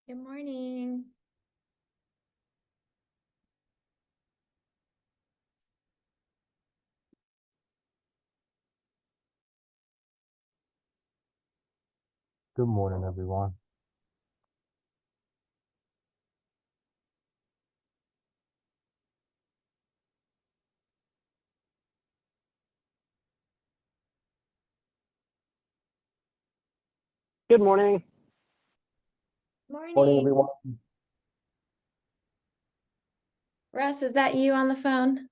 Good morning. Good morning, everyone. Good morning. Morning, Morning. everyone. Russ, is that you on the phone?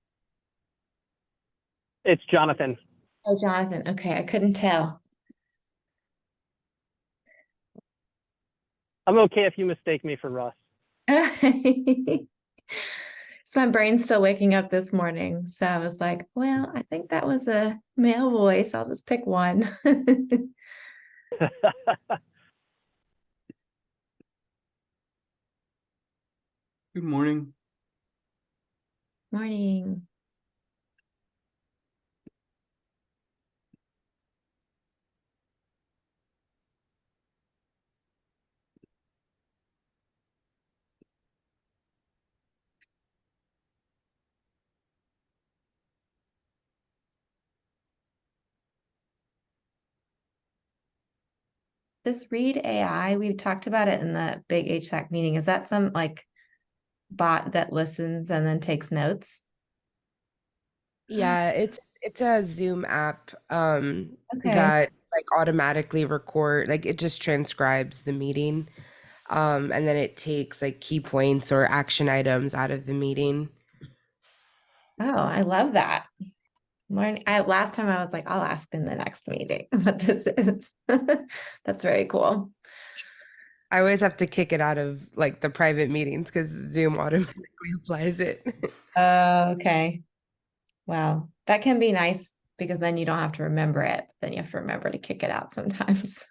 It's Jonathan. Oh, Jonathan. Okay, I couldn't tell. I'm okay if you mistake me for Russ. So my brain's still waking up this morning. So I was like, well, I think that was a male voice. I'll just pick one. Good morning. Morning. This Read AI, we talked about it in the big HSAC meeting. Is that some like bot that listens and then takes notes? Yeah, it's a Zoom app Okay. that like automatically record, like it just transcribes the meeting. And then it takes like key points or action items out of the meeting. Oh, I love that. Morning. Last time I was like, I'll ask in the next meeting what this is. That's very cool. I always have to kick it out of like the private meetings because Zoom automatically applies it. Okay. Wow. That can be nice because then you don't have to remember it. Then you have to remember to kick it out sometimes.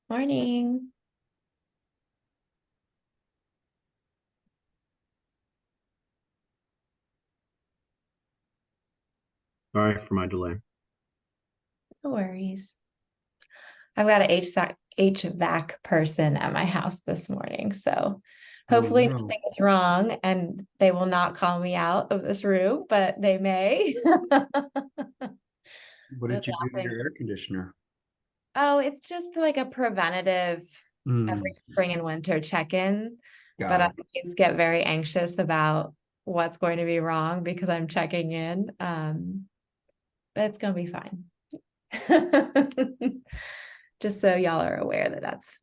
Morning. Sorry for my delay. No worries. I've got an HVAC person at my house this morning. So hopefully no. nothing is wrong and they will not call me out of this room, but they may. What With did you do to laughing. your air conditioner? Oh, it's just like a preventative every Mm, spring and winter check-in. But got I it. always get very anxious about what's going to be wrong because I'm checking in. But it's gonna be fine. Just so y'all are aware that that's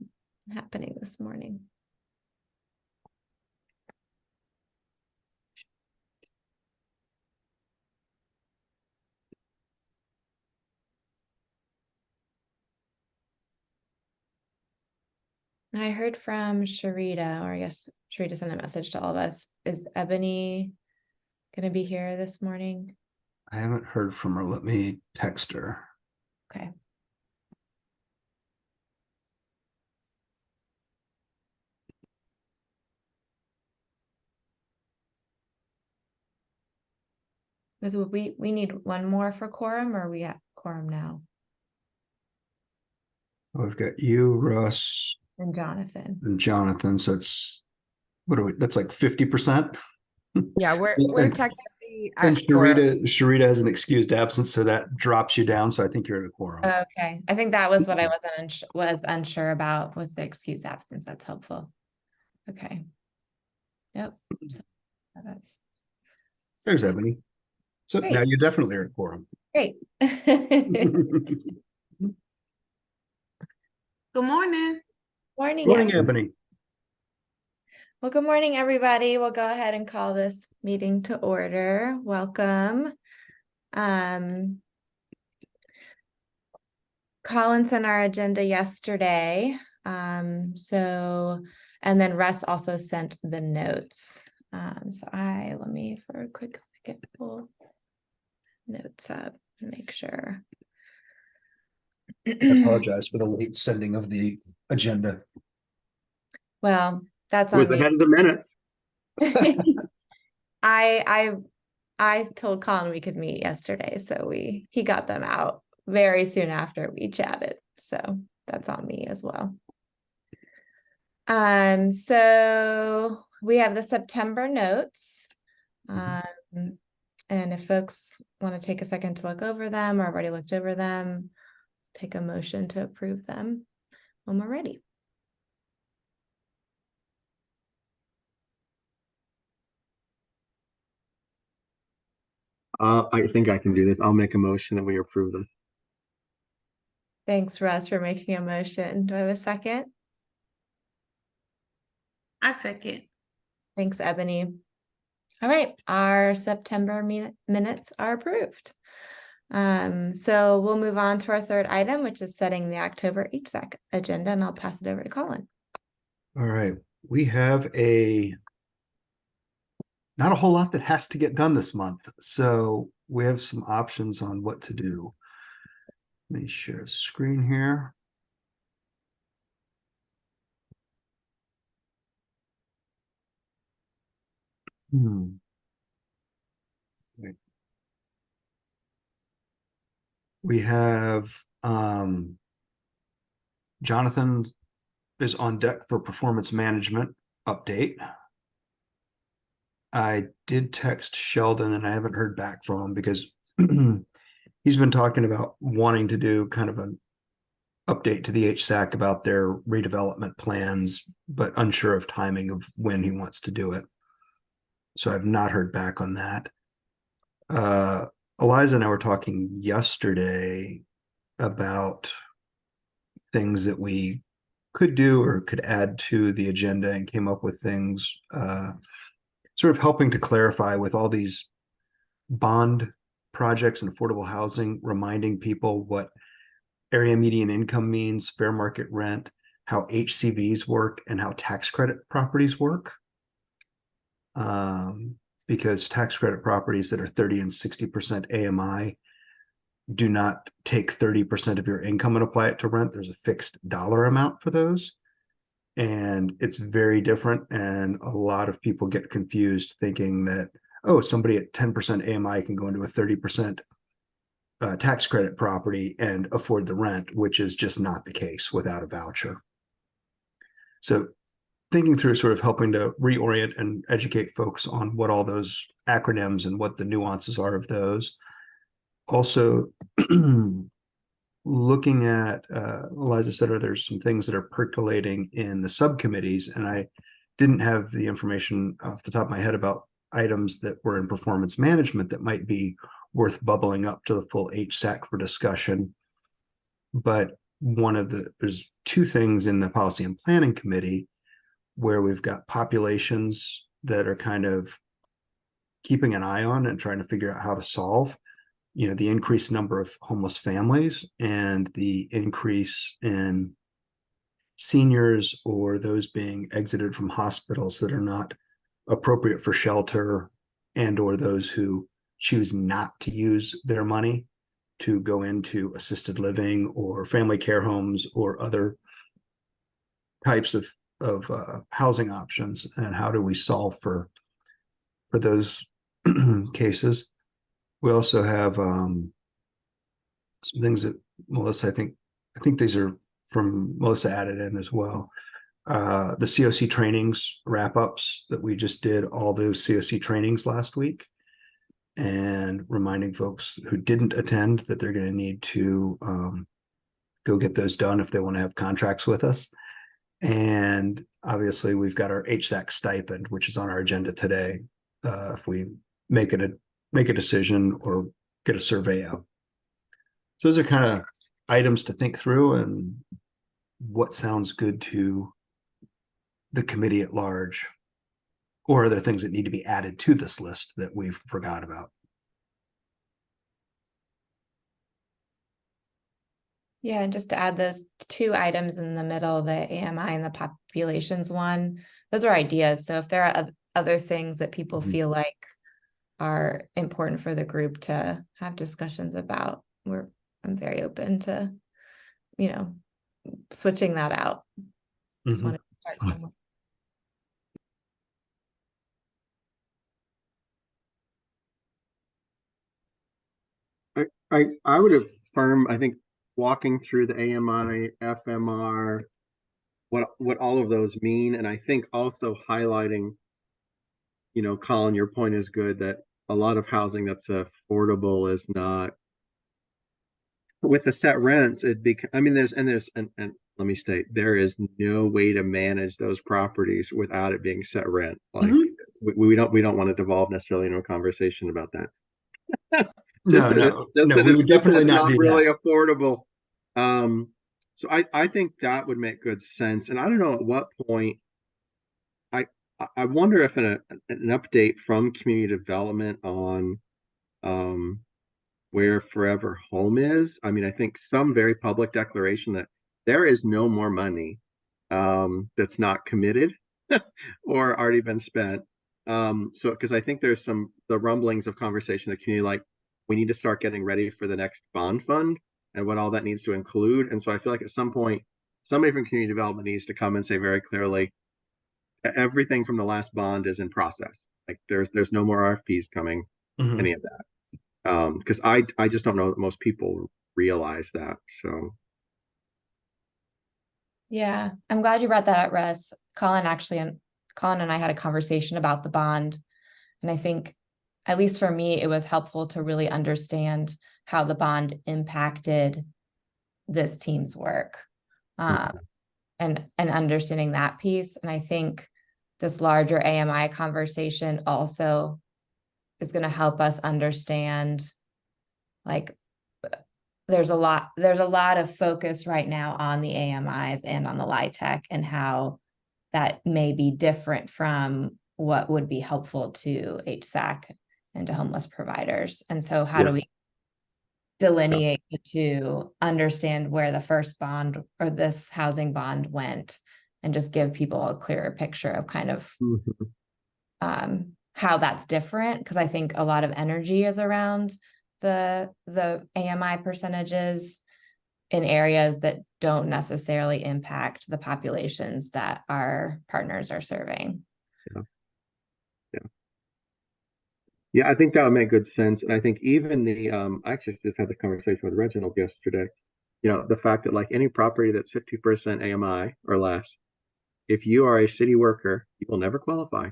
happening this morning. I heard from Sharita, or I guess Sharita sent a message to all of us. Is Ebony gonna be here this morning? I haven't heard from her. Let me text her. Okay. Because we need one more for quorum, or we at quorum now? We've got you, Russ, And Jonathan. and Jonathan. So it's what are we? That's like 50%. Yeah, we're technically And at quorum. Sharita has an excused absence, so that drops you down. So I think you're at a quorum. Okay, I think that was what I was unsure about with the excused absence. That's helpful. Okay. Yep. So that's There's Ebony. So great. now you definitely are at a quorum. Great. Good morning. Morning, Morning, Ebony. Ebony. Well, good morning, everybody. We'll go ahead and call this meeting to order. Welcome. Colin sent our agenda yesterday. And then Russ also sent the notes. Let me for a quick second pull notes up and make sure. I apologize for the late sending of the agenda. Well, that's It was on me. ahead of the minutes. I I told Colin we could meet yesterday, so he got them out very soon after we chatted. So that's on me as well. So we have the September notes. And if folks want to take a second to look over them or have already looked over them, take a motion to approve them when we're ready. I think I can do this. I'll make a motion that we approve them. Thanks, Russ, for making a motion. Do I have a second? I second. Thanks, Ebony. All right, our September minutes are approved. So we'll move on to our third item, which is setting the October HSAC agenda, and I'll pass it over to Colin. All right, we have not a whole lot that has to get done this month, so we have some options on what to do. Let me share a screen here. We have Jonathan is on deck for performance management update. I did text Sheldon and I haven't heard back from him because he's been talking about wanting to do kind of an update to the HSAC about their redevelopment plans, but unsure of timing of when he wants to do it. So I've not heard back on that. Eliza and I were talking yesterday about things that we could do or could add to the agenda and came up with things sort of helping to clarify with all these bond projects and affordable housing, reminding people what area median income means, fair market rent, how HCVs work, and how tax credit properties work. Because tax credit properties that are 30 and 60% AMI do not take 30% of your income and apply it to rent. There's a fixed dollar amount for those. And it's very different. And a lot of people get confused thinking that, oh, somebody at 10% AMI can go into a 30% tax credit property and afford the rent, which is just not the case without a voucher. So thinking through sort of helping to reorient and educate folks on what all those acronyms and what the nuances are of those. Also, looking at, Eliza said, there's some things that are percolating in the subcommittees, and I didn't have the information off the top of my head about items that were in performance management that might be worth bubbling up to the full HSAC for discussion. But there's two things in the policy and planning committee where we've got populations that are kind of keeping an eye on and trying to figure out how to solve, the increased number of homeless families and the increase in seniors or those being exited from hospitals that are not appropriate for shelter, and or those who choose not to use their money to go into assisted living or family care homes or other types of housing options, and how do we solve for those cases. We also have some things that Melissa, I think these are from Melissa added in as well. The COC trainings wrap-ups that we just did, all those COC trainings last week, and reminding folks who didn't attend that they're going to need to go get those done if they want to have contracts with us. And obviously we've got our HSAC stipend, which is on our agenda today. If we make a decision or get a survey out. So those are kind of items to think through and what sounds good to the committee at large, or are there things that need to be added to this list that we've forgot about? Yeah, and just to add those two items in the middle, the AMI and the populations one, those are ideas. So if there are other things that people feel like are important for the group to have discussions about, I'm very open to switching that out. Just Mhm. wanted to start somewhere. I would affirm, I think walking through the AMI, FMR, what all of those mean, and I think also highlighting, Colin, your point is good that a lot of housing that's affordable is not with the set rents. I mean, and let me state, there is no way to manage those properties without it being set rent. Like Mhm. we don't want to devolve necessarily into a conversation about that. No, we would Just that definitely it's not not do really that. affordable. So I think that would make good sense. And I don't know at what point I I wonder if an update from community development on um where forever home is. I mean, I think some very public declaration that there is no more money that's not committed or already been spent. So because I think there's the rumblings of conversation in the community, like we need to start getting ready for the next bond fund and what all that needs to include. And so I feel like at some point, somebody from community development needs to come and say very clearly, everything from the last bond is in process. Like there's no more RFPs coming, Mhm. any of that. Because I just don't know that most people realize that. So Yeah, I'm glad you brought that up, Russ. Colin and I had a conversation about the bond. And I think, at least for me, it was helpful to really understand how the bond impacted this team's work. And understanding that piece. And I think this larger AMI conversation also is going to help us understand, like, there's a lot of focus right now on the AMIs and on the LIHTC and how that may be different from what would be helpful to HSAC and to homeless providers. And so how do we delineate the two, understand where the first bond or this housing bond went, and just give people a clearer picture of kind of how that's different? Because I think a lot of energy is around the AMI percentages in areas that don't necessarily impact the populations that our partners are serving. Yeah, I think that would make good sense. And I think even I actually just had the conversation with Reginald yesterday. The fact that like any property that's 50% AMI or less, if you are a city worker, you will never qualify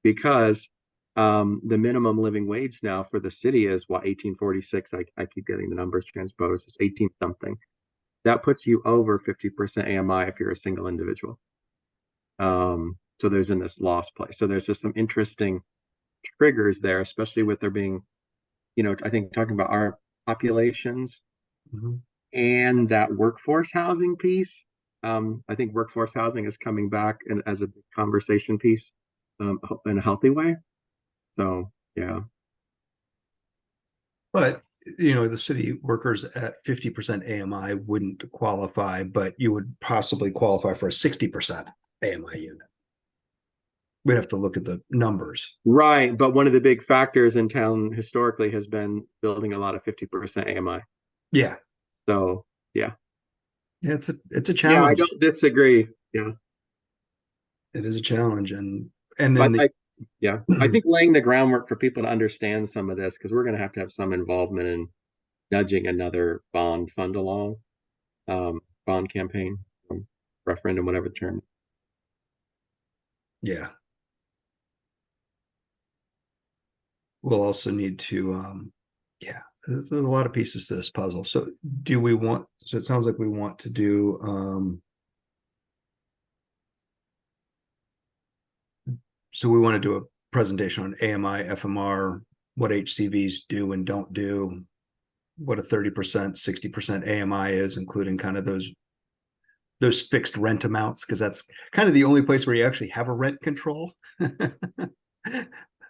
because the minimum living wage now for the city is what, 1846. I keep getting the numbers transposed. It's 18 something. That puts you over 50% AMI if you're a single individual. So there's in this lost place. So there's just some interesting triggers there, especially with there being, I think talking about our populations and that workforce housing piece. I think workforce housing is coming back as a conversation piece in a healthy way. So, yeah. But the city workers at 50% AMI wouldn't qualify, but you would possibly qualify for a 60% AMI unit. We'd have to look at the numbers. Right. But one of the big factors in town historically has been building a lot of 50% AMI. Yeah. So, yeah. Yeah, it's a challenge. Yeah, I don't disagree. Yeah. It is a challenge. And then I think laying the groundwork for people to understand some of this, because we're going to have some involvement in nudging another bond fund along, bond campaign, referendum, whatever the term. Yeah. We'll also need to, there's a lot of pieces to this puzzle. So it sounds like we want to do, so we want to do a presentation on AMI, FMR, what HCVs do and don't do, what a 30%, 60% AMI is, including kind of those fixed rent amounts, because that's kind of the only place where you actually have a rent control.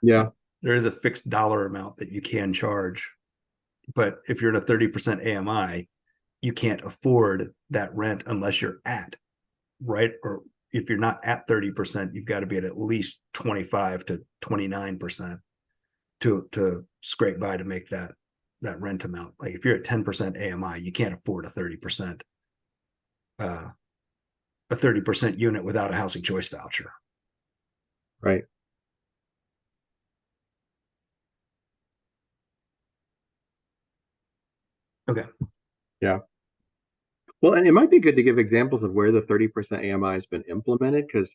Yeah. There is a fixed dollar amount that you can charge. But if you're in a 30% AMI, you can't afford that rent unless you're at, right? Or if you're not at 30%, you've got to be at least 25 to 29% to scrape by to make that rent amount. Like if you're at 10% AMI, you can't afford a 30% a 30% unit without a housing choice voucher. Right. Okay. Yeah. Well, and it might be good to give examples of where the 30% AMI has been implemented, because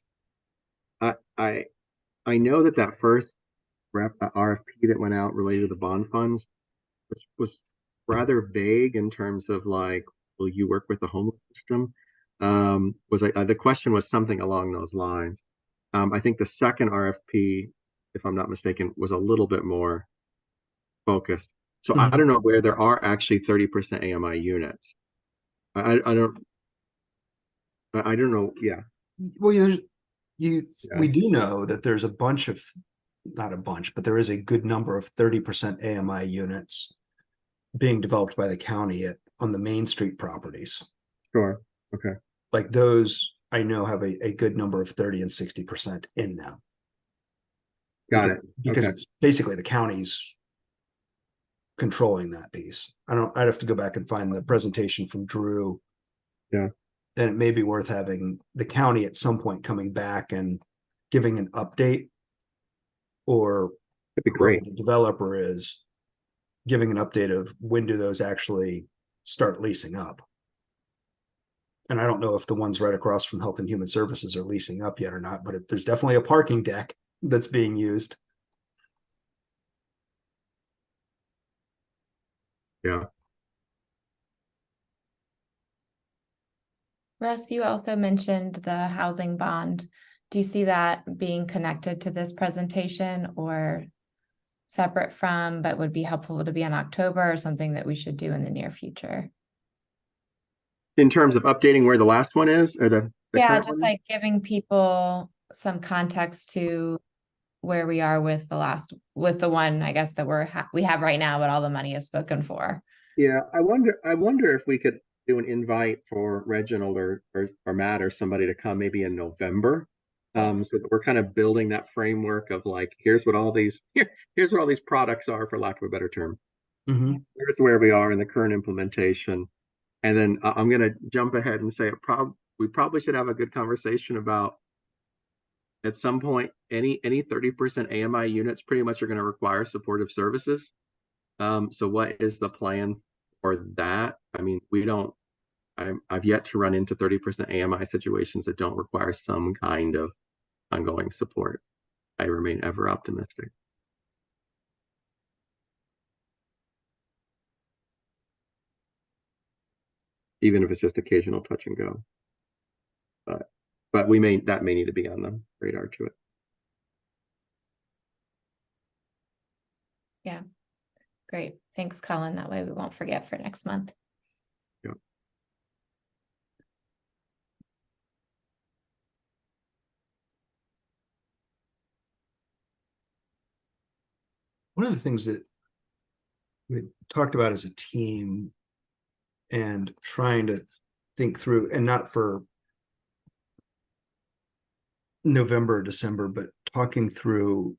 I, I I know that first RFP that went out related to the bond funds was rather vague in terms of like, will you work with the homeless system? Was like the question was something along those lines. I think the second RFP, if I'm not mistaken, was a little bit more focused. So I don't know where there are actually 30% AMI units. I don't know. Yeah. Well, we Yeah. do know that there's a bunch of, not a bunch, but there is a good number of 30% AMI units being developed by the county on the Main Street properties. Sure. Okay. Like those, I know have a good number of 30 and 60% in them. Got it. Because Okay. it's basically the county's controlling that piece. I'd have to go back and find the presentation from Drew. Yeah. And it may be worth having the county at some point coming back and giving an update, or That'd be whoever great. the developer is giving an update of when do those actually start leasing up. And I don't know if the ones right across from Health and Human Services are leasing up yet or not, but there's definitely a parking deck that's being used. Yeah. Russ, you also mentioned the housing bond. Do you see that being connected to this presentation or separate from, but would be helpful to be in October, or something that we should do in the near future? In terms of updating where the last one is, or the Yeah, current just one? like giving people some context to where we are with the one, I guess, that we have right now, but all the money is spoken for. Yeah, I wonder if we could do an invite for Reginald or Matt or somebody to come maybe in November. So that we're kind of building that framework of like, here's what all these here's what all these products are, for lack of a better term. Here's where we are in the current implementation. And then I'm gonna jump ahead and say we probably should have a good conversation about, at some point, any 30% AMI units pretty much are going to require supportive services. So what is the plan for that? I mean, I've yet to run into 30% AMI situations that don't require some kind of ongoing support. I remain ever optimistic. Even if it's just occasional touch and go. But that may need to be on the radar to it. Yeah, great. Thanks, Colin. That way we won't forget for next month. Yeah. One of the things that we talked about as a team and trying to think through, and not for November or December, but talking through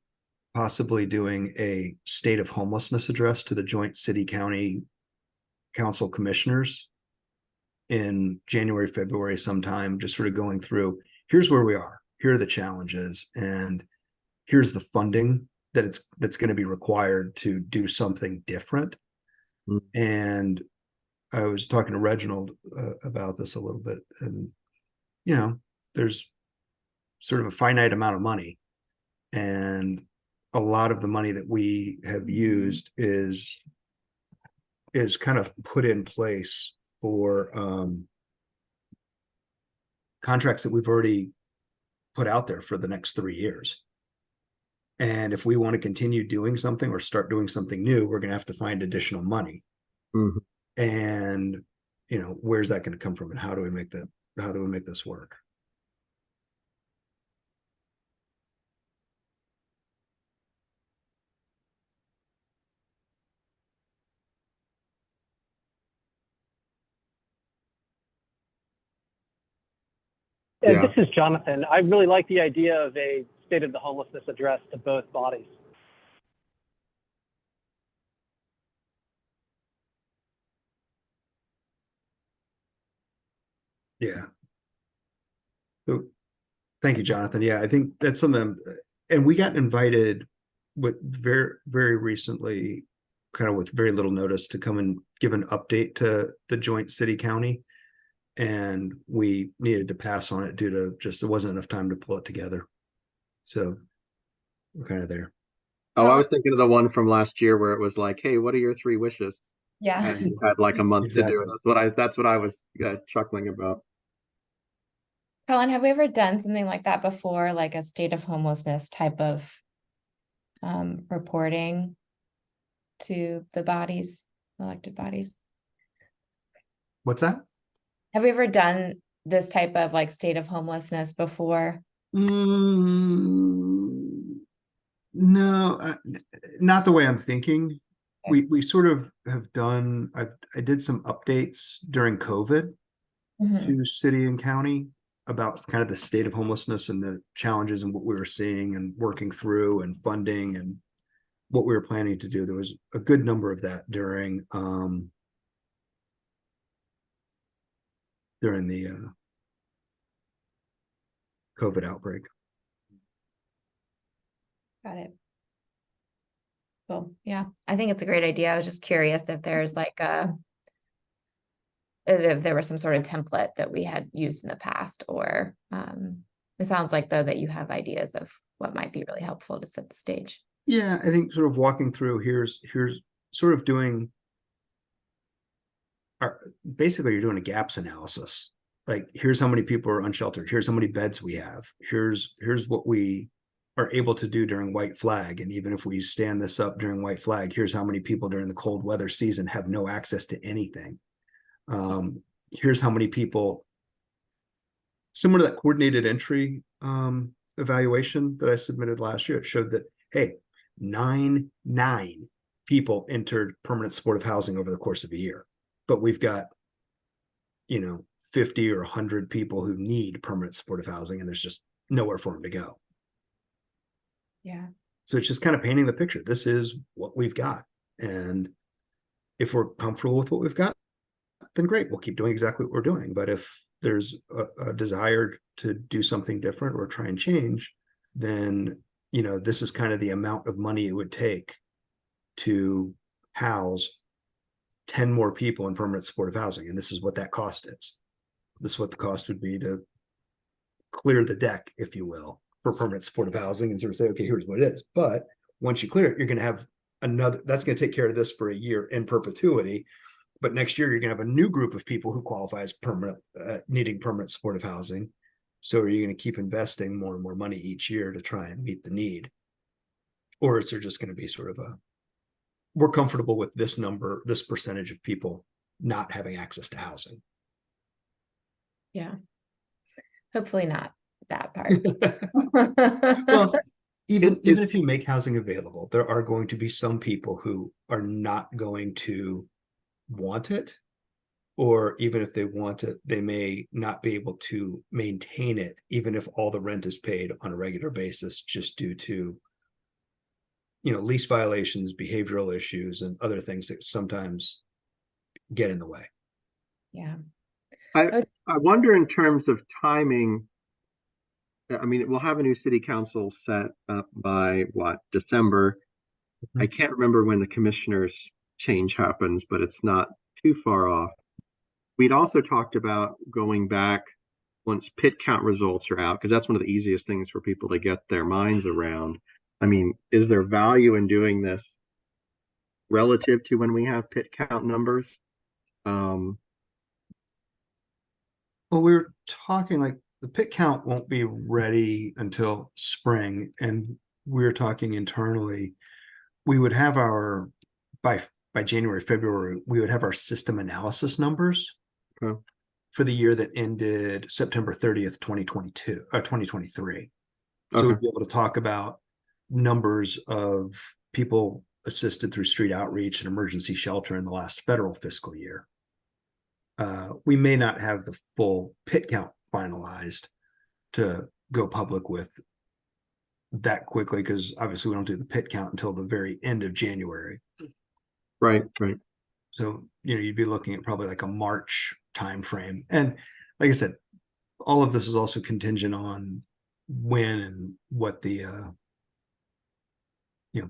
possibly doing a state of homelessness address to the joint city county council commissioners in January, February sometime, just sort of going through, here's where we are, here are the challenges, and here's the funding that's going to be required to do something different. And I was talking to Reginald about this a little bit, and there's sort of a finite amount of money, and a lot of the money that we have used is kind of put in place for contracts that we've already put out there for the next 3 years. And if we want to continue doing something or start doing something new, we're going to have to find additional money. And where's that going to come from, and how do we make this work? Yeah. This is Jonathan. I really like the idea of a state of the homelessness address to both bodies. Yeah. So, thank you, Jonathan. Yeah, I think that's something, and we got invited with very recently, kind of with very little notice, to come and give an update to the joint city county. And we needed to pass on it due to just, there wasn't enough time to pull it together. So we're kind of there. Oh, I was thinking of the one from last year where it was like, hey, what are your 3 wishes? Yeah. And you had like a month to do Exactly. it. That's what I was chuckling about. Colin, have we ever done something like that before, like a state of homelessness type of reporting to the bodies, elected bodies? What's that? Have we ever done this type of like state of homelessness before? No, not the way I'm thinking. We sort of have done. I did some updates during COVID Mhm. to city and county about kind of the state of homelessness and the challenges and what we were seeing and working through and funding and what we were planning to do. There was a good number of that during the COVID outbreak. Got it. Cool. Yeah, I think it's a great idea. I was just curious if there's like if there was some sort of template that we had used in the past, or it sounds like though that you have ideas of what might be really helpful to set the stage. Yeah, I think sort of walking through here's sort of doing basically you're doing a gaps analysis. Like, here's how many people are unsheltered. Here's how many beds we have. Here's what we are able to do during white flag. And even if we stand this up during white flag, here's how many people during the cold weather season have no access to anything. Here's how many people, similar to that coordinated entry evaluation that I submitted last year. It showed that, hey, nine people entered permanent supportive housing over the course of a year. But we've got, 50 or 100 people who need permanent supportive housing, and there's just nowhere for them to go. Yeah. So it's just kind of painting the picture. This is what we've got. And if we're comfortable with what we've got, then great, we'll keep doing exactly what we're doing. But if there's a desire to do something different or try and change, then, this is kind of the amount of money it would take to house 10 more people in permanent supportive housing. And this is what that cost is. This is what the cost would be to clear the deck, if you will, for permanent supportive housing, and sort of say, okay, here's what it is. But once you clear it, you're going to have another, that's going to take care of this for a year in perpetuity. But next year, you're going to have a new group of people who qualify as permanent, needing permanent supportive housing. So are you going to keep investing more and more money each year to try and meet the need? Or is there just going to be sort of we're comfortable with this number, this percentage of people not having access to housing? Yeah. Hopefully not that part. Well, even if you make housing available, there are going to be some people who are not going to want it, or even if they want it, they may not be able to maintain it, even if all the rent is paid on a regular basis, just due to lease violations, behavioral issues, and other things that sometimes get in the way. Yeah. I wonder in terms of timing. I mean, we'll have a new city council set up by December. I can't remember when the commissioners change happens, but it's not too far off. We'd also talked about going back once pit count results are out, because that's one of the easiest things for people to get their minds around. I mean, is there value in doing this relative to when we have pit count numbers? Well, we were talking like the pit count won't be ready until spring, and we were talking internally. We would have our by January, February, we would have our system analysis numbers for the year that ended September 30th, 2022 or 2023. So we'd be able to talk about numbers of people assisted through street outreach and emergency shelter in the last federal fiscal year. We may not have the full pit count finalized to go public with that quickly, because obviously we don't do the pit count until the very end of January. Right. So, you'd be looking at probably like a March timeframe. And like I said, all of this is also contingent on when and what the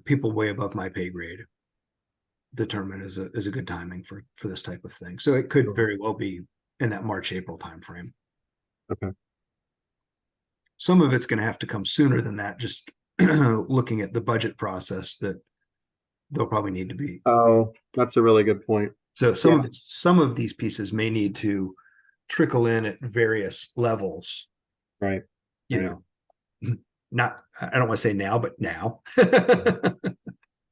people way above my pay grade determine is a good timing for this type of thing. So it could Sure. very well be in that March-April timeframe. Okay. Some of it's going to have to come sooner than that, just looking at the budget process, that they'll probably need to be. Oh, that's a really good point. So Yeah. some of these pieces may need to trickle in at various levels, Right. you Right. know, not, I don't want to say now, but now.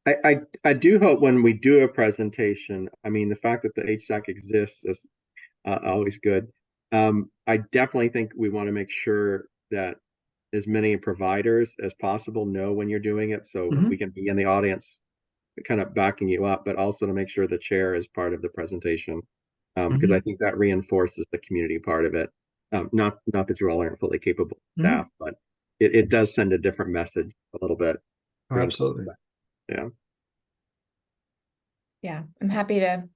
I do hope when we do a presentation, I mean, the fact that the HSAC exists is always good. I definitely think we want to make sure that as many providers as possible know when you're doing it, so Mhm. we can be in the audience kind of backing you up, but also to make sure the chair is part of the presentation, because I think that reinforces the community part of it. Not that you all aren't fully capable staff, but it does send a different message a little bit. Oh, absolutely. Yeah. Yeah, I'm happy to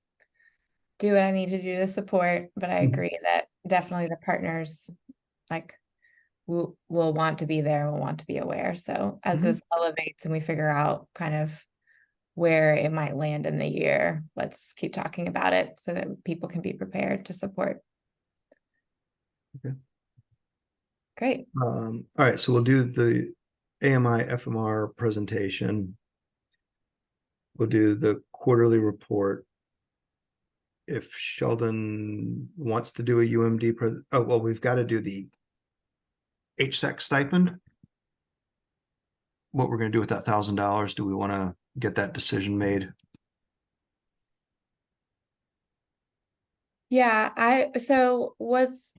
do what I need to do to support, but I Mhm. agree that definitely the partners like will want to be there, will want to be aware. So as Mhm. this elevates and we figure out kind of where it might land in the year, let's keep talking about it so that people can be prepared to support. Okay. Great. All right, so we'll do the AMI FMR presentation. We'll do the quarterly report. If Sheldon wants to do a UMD, oh, well, we've got to do the HSAC stipend. What we're going to do with that $1,000? Do we want to get that decision made? Yeah, so was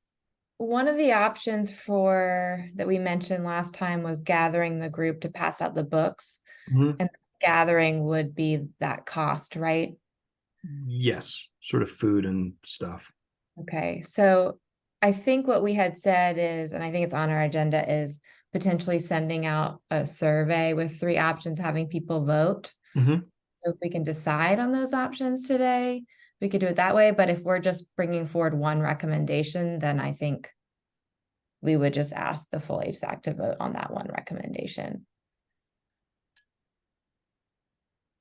one of the options for that we mentioned last time was gathering the group to pass out the books, Mhm. and gathering would be that cost, right? Yes, sort of food and stuff. Okay, so I think what we had said is, and I think it's on our agenda, is potentially sending out a survey with 3 options, having people vote. Mhm. So if we can decide on those options today, we could do it that way. But if we're just bringing forward one recommendation, then I think we would just ask the full HSAC to vote on that one recommendation.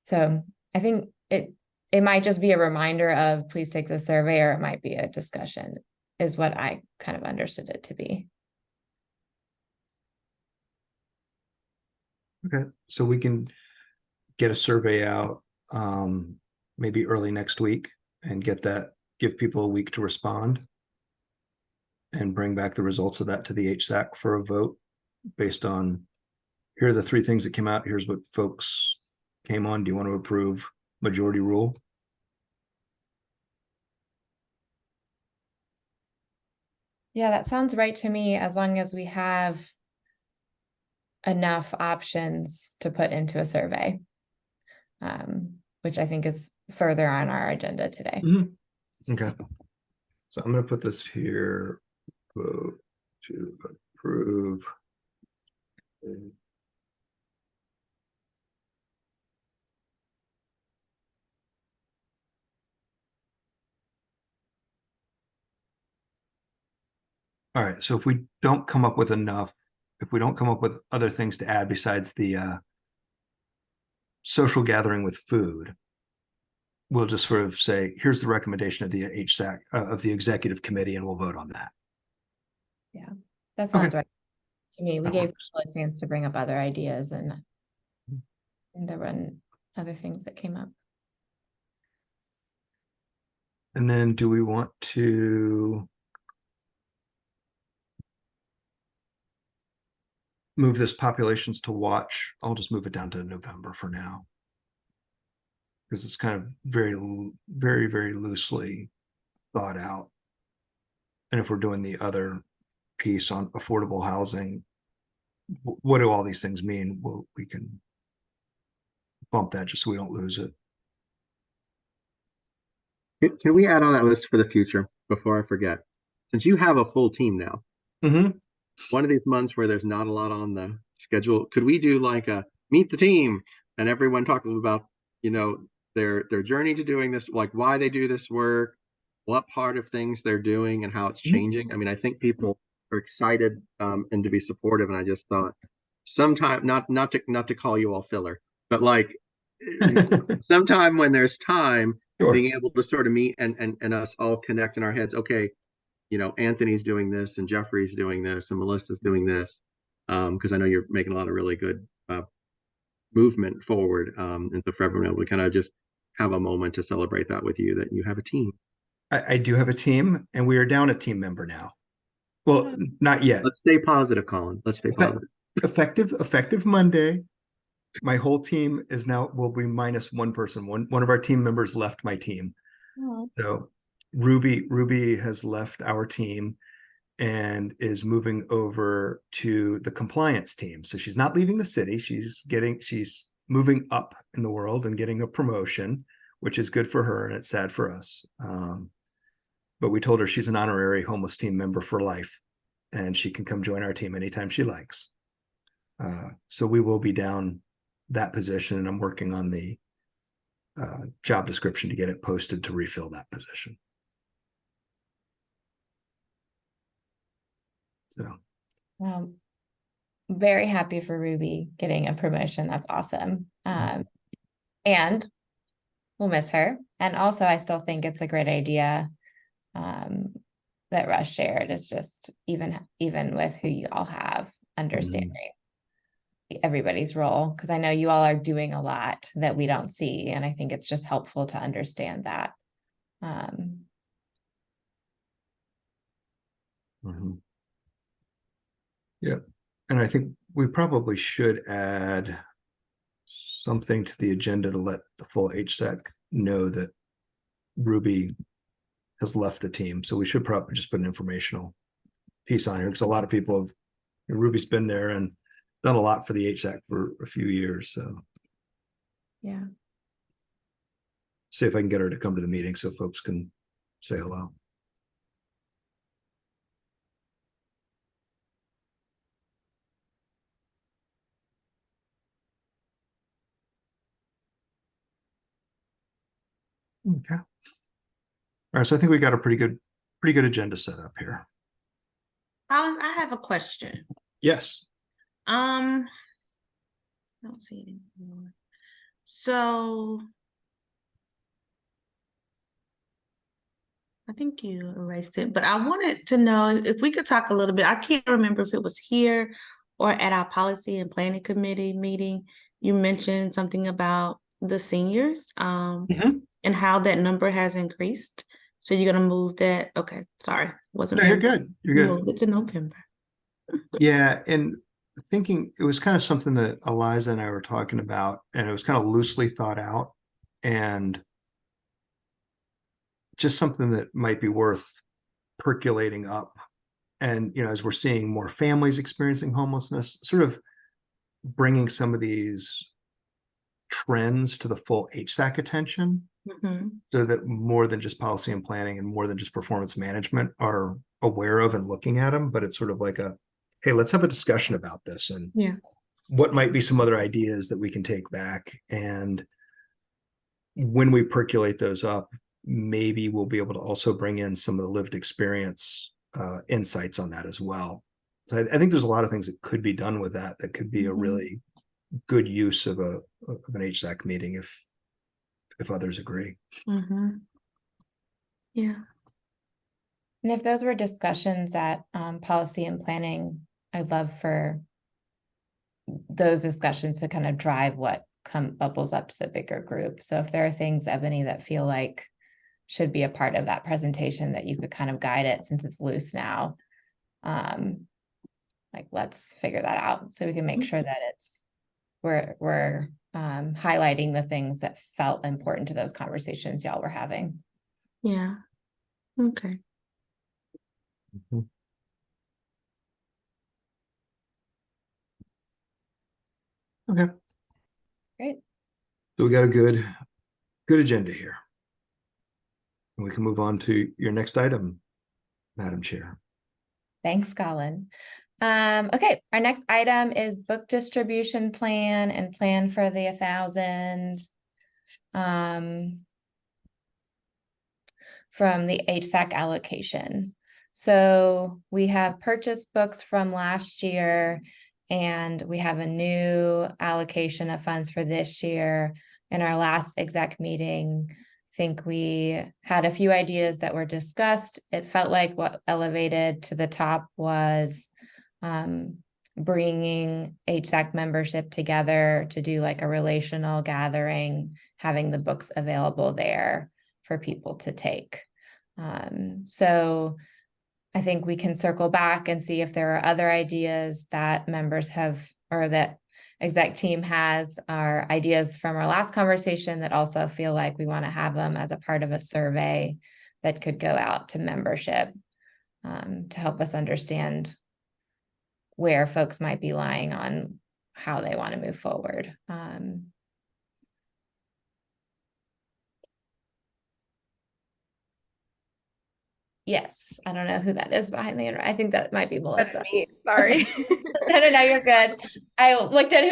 So I think it might just be a reminder of please take the survey, or it might be a discussion, is what I kind of understood it to be. Okay, so we can get a survey out maybe early next week and give people a week to respond and bring back the results of that to the HSAC for a vote based on, here are the 3 things that came out. Here's what folks came on. Do you want to approve majority rule? Yeah, that sounds right to me, as long as we have enough options to put into a survey, which I think is further on our agenda today. Okay. So I'm going to put this here, vote to approve. All right, so if we don't come up with enough, if we don't come up with other things to add besides the social gathering with food, we'll just sort of say, here's the recommendation of the HSAC, of the executive committee, and we'll vote on that. Yeah, that sounds Okay. right to me. We That gave works. people a chance to bring up other ideas and to run other things that came up. And then do we want to move this populations to watch? I'll just move it down to November for now, because it's kind of very, very, very loosely thought out. And if we're doing the other piece on affordable housing, what do all these things mean? Well, we can bump that just so we don't lose it. Can we add on that list for the future before I forget? Since you have a full team now, one of these months where there's not a lot on the schedule, could we do like a meet the team and everyone talk about, their journey to doing this, like why they do this work, what part of things they're doing and how it's changing. I mean, I think people are excited and to be supportive. And I just thought sometime, not to call you all filler, but like sometime when there's time, Sure. being able to sort of meet and us all connect in our heads. Okay, Anthony's doing this and Jeffrey's doing this and Melissa's doing this. Because I know you're making a lot of really good movement forward. And so for everyone able to kind of just have a moment to celebrate that with you, that you have a team. I do have a team, and we are down a team member now. Well, not yet. Let's stay positive, Colin. Let's stay positive. Effective Monday. My whole team is now will be minus one person. One of our team members left my team. Oh. So Ruby has left our team and is moving over to the compliance team. So she's not leaving the city. She's moving up in the world and getting a promotion, which is good for her and it's sad for us. But we told her she's an honorary homeless team member for life, and she can come join our team anytime she likes. So we will be down that position, and I'm working on the job description to get it posted to refill that position. So, very happy for Ruby getting a promotion. That's awesome. And we'll miss her. And also, I still think it's a great idea that Russ shared, is just even with who you all have, understanding everybody's role, because I know you all are doing a lot that we don't see, and I think it's just helpful to understand that. Yeah, and I think we probably should add something to the agenda to let the full HSAC know that Ruby has left the team. So we should probably just put an informational piece on here, because a lot of people have, Ruby's been there and done a lot for the HSAC for a few years. So Yeah. see if I can get her to come to the meeting so folks can say hello. Okay. All right. So I think we got a pretty good agenda set up here. I have a question. Yes. I don't see it anymore. So I think you erased it, but I wanted to know if we could talk a little bit. I can't remember if it was here or at our policy and planning committee meeting. You mentioned something about the seniors and how that number has increased. So you're gonna move that? Okay, sorry, wasn't. No, you're good. You're good. Move it to November. Yeah, and thinking it was kind of something that Eliza and I were talking about, and it was kind of loosely thought out, and just something that might be worth percolating up. And as we're seeing more families experiencing homelessness, sort of bringing some of these trends to the full HSAC attention, so that more than just policy and planning and more than just performance management are aware of and looking at them. But it's sort of like hey, let's have a discussion about this, and what might be some other ideas that we can take back. And when we percolate those up, maybe we'll be able to also bring in some of the lived experience insights on that as well. So I think there's a lot of things that could be done with that could be a really good use of an HSAC meeting if others agree. Yeah. And if those were discussions at policy and planning, I'd love for those discussions to kind of drive what bubbles up to the bigger group. So if there are things, Ebony, that feel like should be a part of that presentation, that you could kind of guide it, since it's loose now, like, let's figure that out so we can make sure that we're highlighting the things that felt important to those conversations y'all were having. Yeah. Okay. Okay. Great. So we got a good agenda here. And we can move on to your next item, Madam Chair. Thanks, Colin. Okay, our next item is book distribution plan and plan for the 1,000. from the HSAC allocation. So we have purchased books from last year, and we have a new allocation of funds for this year. In our last exec meeting, I think we had a few ideas that were discussed. It felt like what elevated to the top was bringing HSAC membership together to do like a relational gathering, having the books available there for people to take. So I think we can circle back and see if there are other ideas that members have, or that exec team has, are ideas from our last conversation that also feel like we want to have them as a part of a survey that could go out to membership to help us understand where folks might be lying on how they want to move forward. Yes, I don't know who that is behind the internet. I think that might be Melissa. That's me. Sorry. No, you're good. I looked at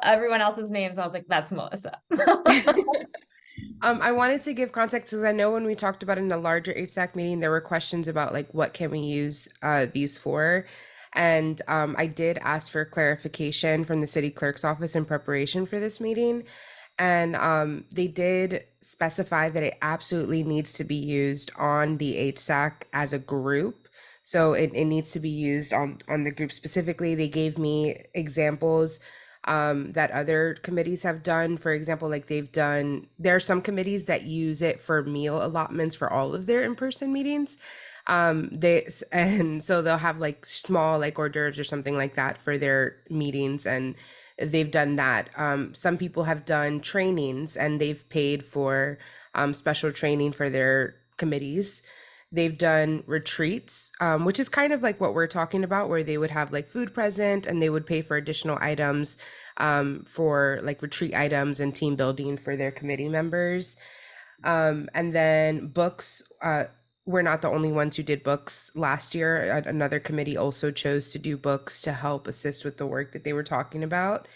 everyone else's names. I was like, that's Melissa. I wanted to give context because I know when we talked about it in the larger HSAC meeting, there were questions about like what can we use these for, and I did ask for clarification from the city clerk's office in preparation for this meeting, and they did specify that it absolutely needs to be used on the HSAC as a group. So it needs to be used on the group specifically. They gave me examples that other committees have done. For example, like there are some committees that use it for meal allotments for all of their in-person meetings. And so they'll have like small like hors d'oeuvres or something like that for their meetings, and they've done that. Some people have done trainings and they've paid for special training for their committees. They've done retreats, which is kind of like what we're talking about, where they would have like food present and they would pay for additional items for like retreat items and team building for their committee members. And then books, we're not the only ones who did books last year. Another committee also chose to do books to help assist with the work that they were talking about.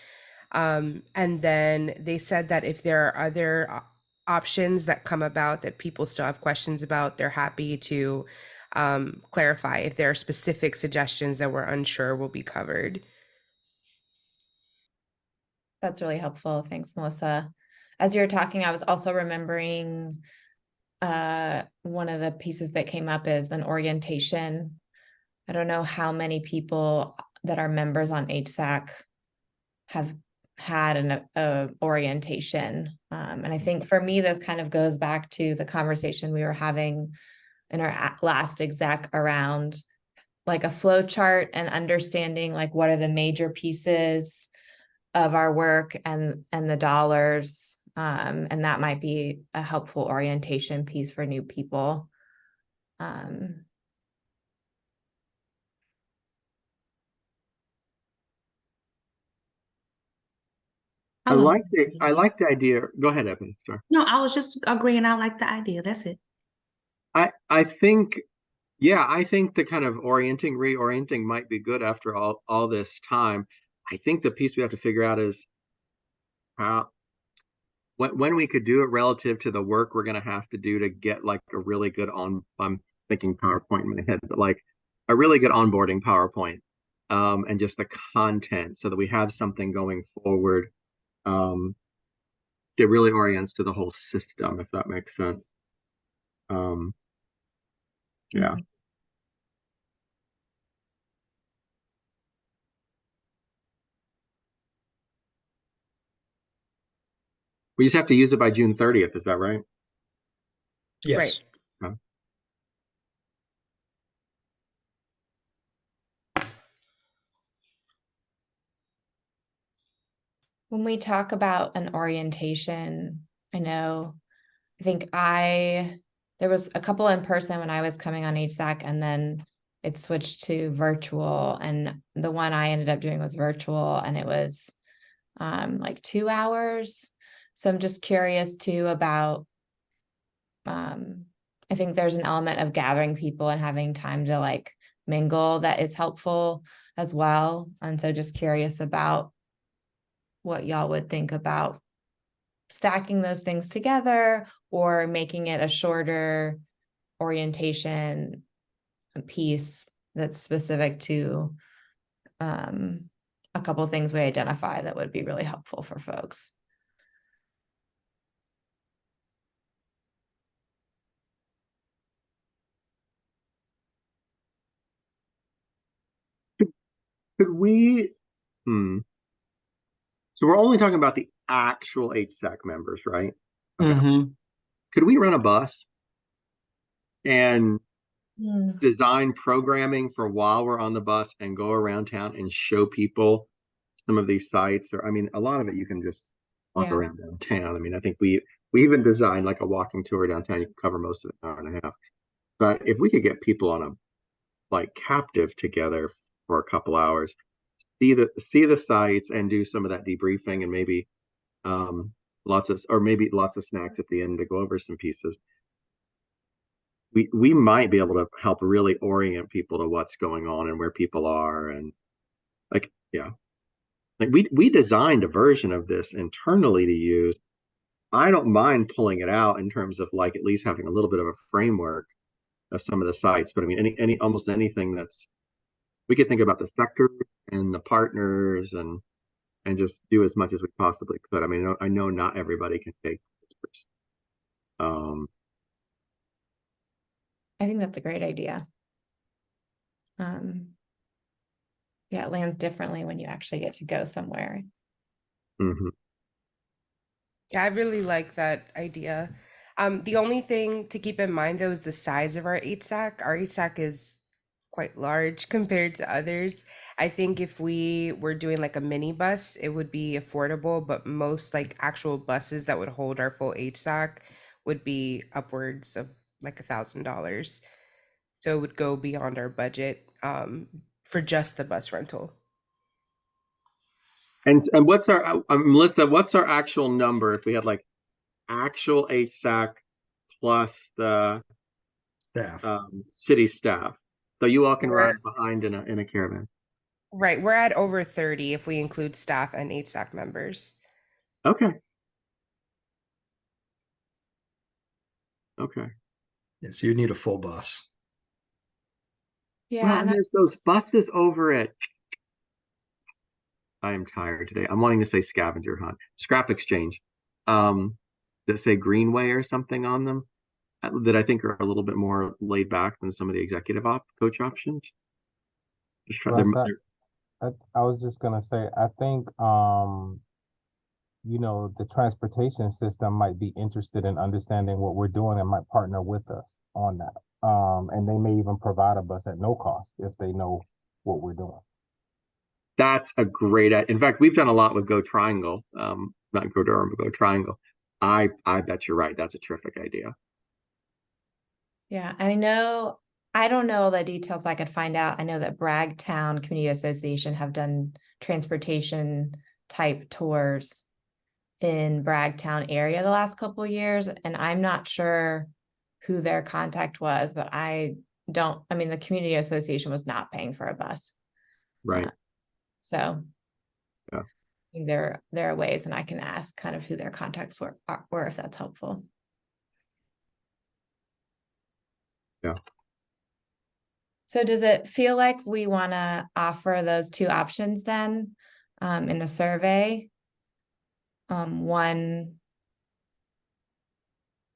And then they said that if there are other options that come about that people still have questions about, they're happy to clarify. If there are specific suggestions that we're unsure will be covered. That's really helpful. Thanks, Melissa. As you were talking, I was also remembering one of the pieces that came up is an orientation. I don't know how many people that are members on HSAC have had an orientation. And I think for me, this kind of goes back to the conversation we were having in our last exec around like a flow chart and understanding like what are the major pieces of our work and the dollars. And that might be a helpful orientation piece for new people. I like the idea. Go ahead, Evan. Sorry. No, I was just agreeing. I like the idea. That's it. I think, yeah, I think the kind of reorienting might be good after all this time. I think the piece we have to figure out is how when we could do it relative to the work we're going to have to do to get like a really good I'm thinking PowerPoint in my head, but like a really good onboarding PowerPoint, and just the content so that we have something going forward. It really orients to the whole system, if that makes sense. Yeah. We just have to use it by June 30th, is that right? Yes. Right. When we talk about an orientation, I think there was a couple in person when I was coming on HSAC, and then it switched to virtual, and the one I ended up doing was virtual, and it was like 2 hours. So I'm just curious too about, I think there's an element of gathering people and having time to like mingle that is helpful as well. And so just curious about what y'all would think about stacking those things together or making it a shorter orientation piece that's specific to a couple things we identify that would be really helpful for folks. Could we, so we're only talking about the actual HSAC members, right? Okay. Mhm. Could we run a bus and Hmm. design programming for while we're on the bus and go around town and show people some of these sites? Or, I mean, a lot of it you can just walk Yeah. around downtown. I mean, I think we even designed like a walking tour downtown. You can cover most of it in an hour and a half. But if we could get people on a like captive together for a couple hours, see the sites and do some of that debriefing, and maybe lots of snacks at the end to go over some pieces. We might be able to help really orient people to what's going on and where people are, and like we designed a version of this internally to use. I don't mind pulling it out in terms of like at least having a little bit of a framework of some of the sites, but I mean any almost anything that's we could think about the sector and the partners and just do as much as we possibly could. I mean, I know not everybody can take this. I think that's a great idea. Yeah, it lands differently when you actually get to go somewhere. Mhm. Yeah, I really like that idea. The only thing to keep in mind though is the size of our HSAC. Our HSAC is quite large compared to others. I think if we were doing like a mini bus, it would be affordable, but most like actual buses that would hold our full HSAC would be upwards of like $1,000. So it would go beyond our budget for just the bus rental. And what's our Melissa? What's our actual number if we had like actual HSAC plus the Staff. city staff? So you all can We're- ride behind in a caravan. Right, we're at over 30 if we include staff and HSAC members. Okay. Okay. Yes, you need a full bus. Yeah, Well, and and there's those buses over at. I am tired today. I'm wanting to say scavenger hunt, scrap exchange, that say Greenway or something on them, that I think are a little bit more laid back than some of the executive coach options. Just try, Russ, I was just gonna say, I think the transportation system might be interested in understanding what we're doing and might partner with us on that. And they may even provide a bus at no cost if they know what we're doing. that's a great. In fact, we've done a lot with Go Triangle, not Go Durham, but Go Triangle. I bet you're right. That's a terrific idea. yeah, and I don't know all the details I could find out. I know that Bragtown Community Association have done transportation type tours in Bragtown area the last couple of years, and I'm not sure who their contact was, but I mean, the community association was not paying for a bus. Right. So Yeah. I think there are ways, and I can ask kind of who their contacts were if that's helpful. Yeah. So does it feel like we want to offer those two options then in a survey? One,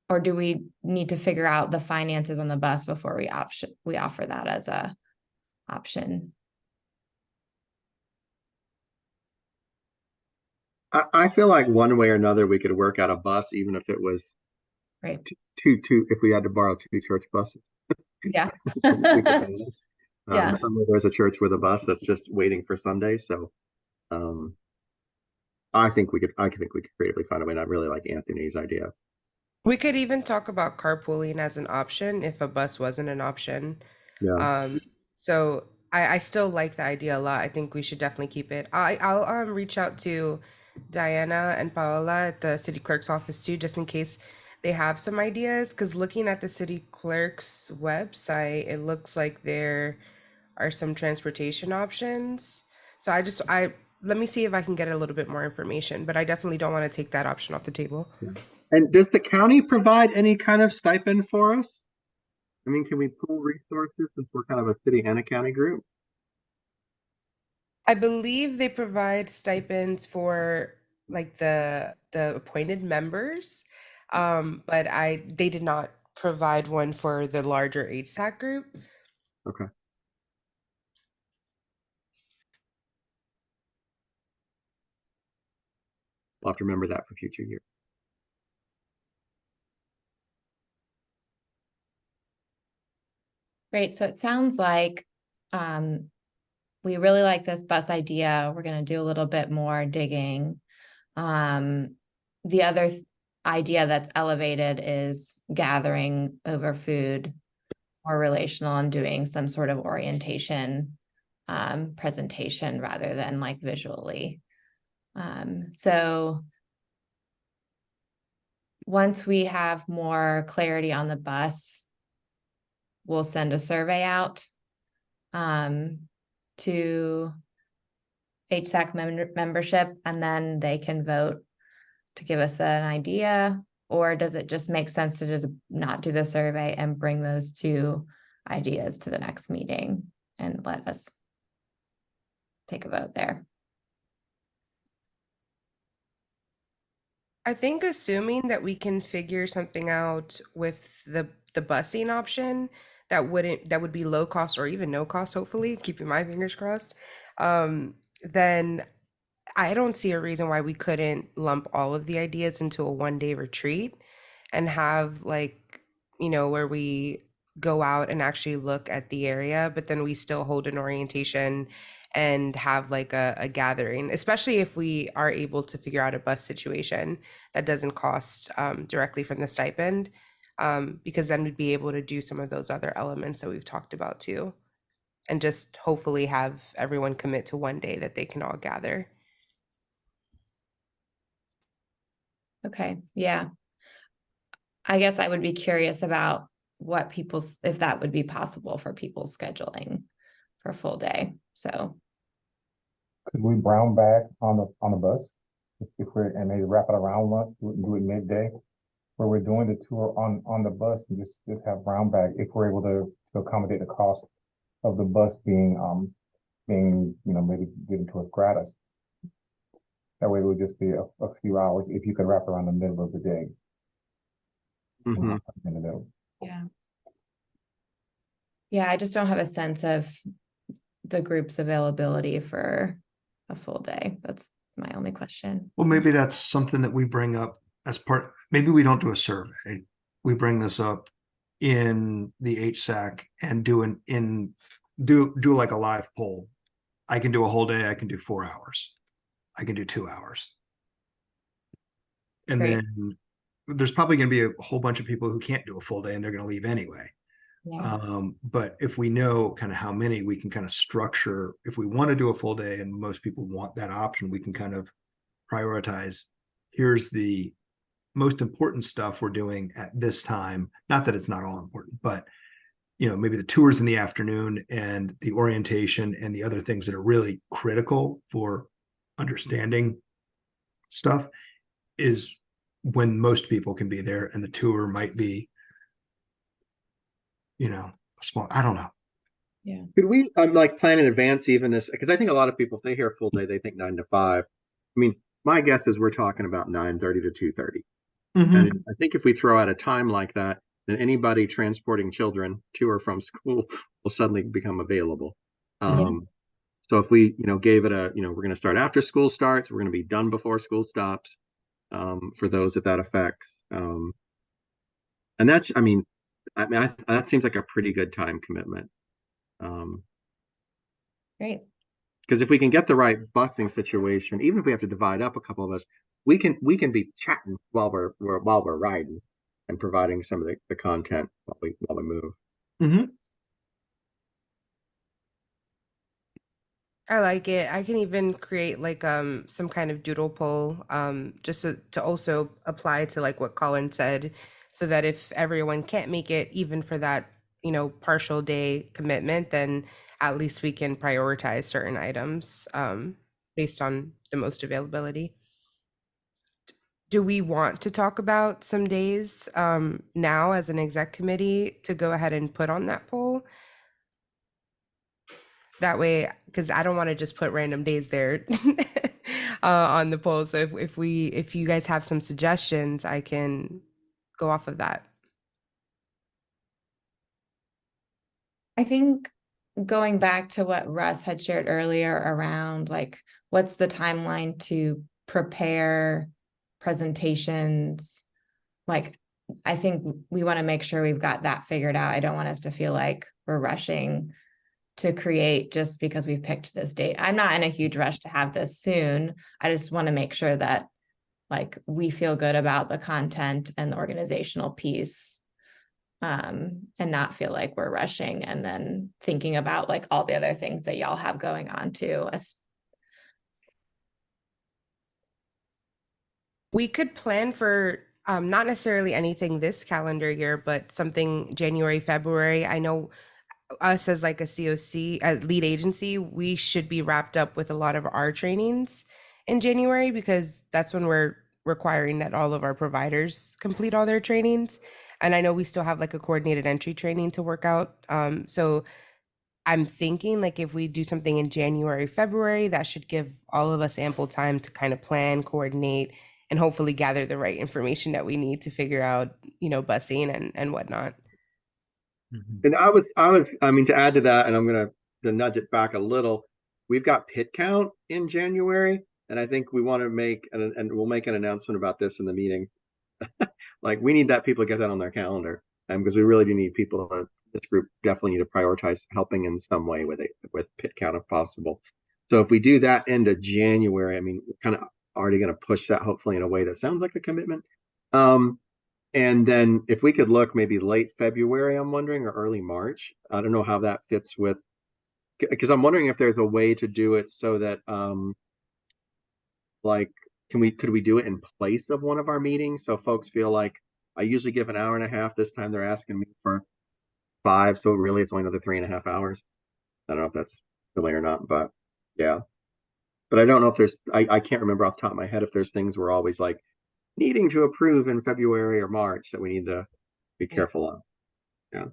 or do we need to figure out the finances on the bus before we offer that as a option? I feel like one way or another we could work out a bus, even if it was Right. two if we had to borrow two church buses. Yeah. We could manage. Yeah. Somewhere there's a church with a bus that's just waiting for Sundays. So I think we could creatively find a way. And I really like Anthony's idea. We could even talk about carpooling as an option if a bus wasn't an option. Yeah. So I still like the idea a lot. I think we should definitely keep it. I'll reach out to Diana and Paola at the city clerk's office too, just in case they have some ideas. Because looking at the city clerk's website, it looks like there are some transportation options. So let me see if I can get a little bit more information, but I definitely don't want to take that option off the table. Yeah. And does the county provide any kind of stipend for us? I mean, can we pool resources since we're kind of a city and a county group? I believe they provide stipends for like the appointed members, but I they did not provide one for the larger HSAC group. Okay. We'll have to remember that for future years. Great. So it sounds like we really like this bus idea. We're going to do a little bit more digging. The other idea that's elevated is gathering over food, more relational, and doing some sort of orientation presentation rather than like visually. So once we have more clarity on the bus, we'll send a survey out to HSAC membership, and then they can vote to give us an idea. Or does it just make sense to just not do the survey and bring those two ideas to the next meeting and let us take a vote there? I think assuming that we can figure something out with the busing option that would be low cost or even no cost, hopefully, keeping my fingers crossed, then I don't see a reason why we couldn't lump all of the ideas into a 1 day retreat and have like, where we go out and actually look at the area, but then we still hold an orientation and have like a gathering, especially if we are able to figure out a bus situation that doesn't cost directly from the stipend, because then we'd be able to do some of those other elements that we've talked about too, and just hopefully have everyone commit to 1 day that they can all gather. Okay, yeah. I guess I would be curious about what people's, if that would be possible for people's scheduling for a full day. So Could we brown bag on the bus? If we're, and maybe wrap it around lunch, do it midday, where we're doing the tour on the bus and just have brown bag if we're able to accommodate the cost of the bus being, maybe given to us gratis. That way it would just be a few hours if you could wrap around the middle of the day. Mhm. In the middle. yeah. Yeah, I just don't have a sense of the group's availability for a full day. That's my only question. Well, maybe that's something that we bring up as part, maybe we don't do a survey. We bring this up in the HSAC and do like a live poll. I can do a whole day, I can do 4 hours. I can do 2 hours. And Great. then there's probably going to be a whole bunch of people who can't do a full day and they're going to leave anyway. Yeah. But if we know kind of how many, we can kind of structure, if we want to do a full day and most people want that option, we can kind of prioritize. Here's the most important stuff we're doing at this time. Not that it's not all important, but maybe the tours in the afternoon and the orientation and the other things that are really critical for understanding stuff is when most people can be there, and the tour might be, small. I don't know. Yeah. Could we like plan in advance even this? Because I think a lot of people, if they hear full day, they think 9 to 5. I mean, my guess is we're talking about 9:30 to 2:30. And I think if we throw out a time like that, then anybody transporting children to or from school will suddenly become available. So if we, gave it we're going to start after school starts, we're going to be done before school stops, for those that affects. And that's, that seems like a pretty good time commitment. Great. Because if we can get the right busing situation, even if we have to divide up a couple of us, we can be chatting while we're riding and providing some of the content while we move. Mm-hmm. I like it. I can even create like some kind of doodle poll just to also apply to like what Colin said, so that if everyone can't make it even for that, partial day commitment, then at least we can prioritize certain items based on the most availability. Do we want to talk about some days now as an exec committee to go ahead and put on that poll? That way, because I don't want to just put random days there on the poll. So if you guys have some suggestions, I can go off of that. I think going back to what Russ had shared earlier around like, what's the timeline to prepare presentations? Like, I think we want to make sure we've got that figured out. I don't want us to feel like we're rushing to create just because we've picked this date. I'm not in a huge rush to have this soon. I just want to make sure that like we feel good about the content and the organizational piece, and not feel like we're rushing and then thinking about like all the other things that y'all have going on too. We could plan for not necessarily anything this calendar year, but something January, February. I know us as like a COC, as lead agency, we should be wrapped up with a lot of our trainings in January because that's when we're requiring that all of our providers complete all their trainings. And I know we still have like a coordinated entry training to work out. So I'm thinking like if we do something in January, February, that should give all of us ample time to kind of plan, coordinate, and hopefully gather the right information that we need to figure out, busing and whatnot. And I mean, to add to that, and I'm going to nudge it back a little. We've got pit count in January, and I think we want to and we'll make an announcement about this in the meeting. Like, we need that people get that on their calendar, because we really do need people. This group definitely need to prioritize helping in some way with pit count if possible. So if we do that end of January, I mean, we're kind of already going to push that hopefully in a way that sounds like a commitment. And then if we could look maybe late February, I'm wondering, or early March. I don't know how that fits with, because I'm wondering if there's a way to do it so that like could we do it in place of one of our meetings so folks feel like I usually give an hour and a half. This time they're asking me for 5, so really it's only another 3.5 hours. I don't know if that's silly or not, but yeah. But I don't know if there's I can't remember off the top of my head if there's things we're always like needing to approve in February or March that we need to be careful of. Yeah.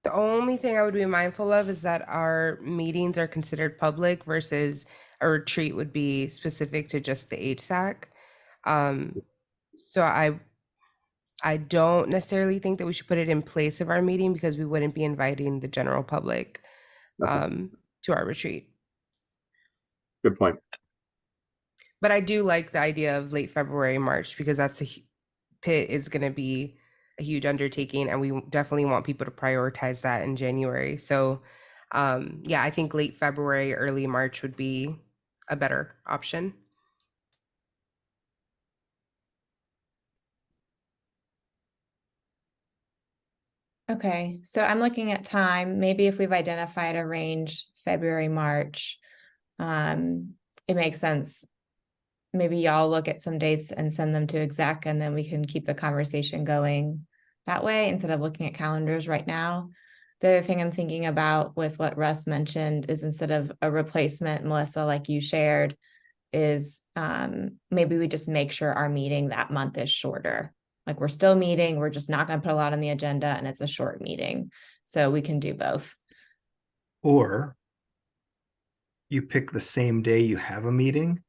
The only thing I would be mindful of is that our meetings are considered public versus a retreat would be specific to just the HSAC. So I don't necessarily think that we should put it in place of our meeting because we wouldn't be inviting the general public to our retreat. Good point. But I do like the idea of late February, March, because PIT is going to be a huge undertaking, and we definitely want people to prioritize that in January. So, yeah, I think late February, early March would be a better option. Okay, so I'm looking at time. Maybe if we've identified a range, February, March, it makes sense. Maybe y'all look at some dates and send them to exec, and then we can keep the conversation going that way instead of looking at calendars right now. The other thing I'm thinking about with what Russ mentioned is instead of a replacement, Melissa, like you shared, is maybe we just make sure our meeting that month is shorter. Like we're still meeting, we're just not going to put a lot on the agenda, and it's a short meeting. So we can do both. Or you pick the same day you have a meeting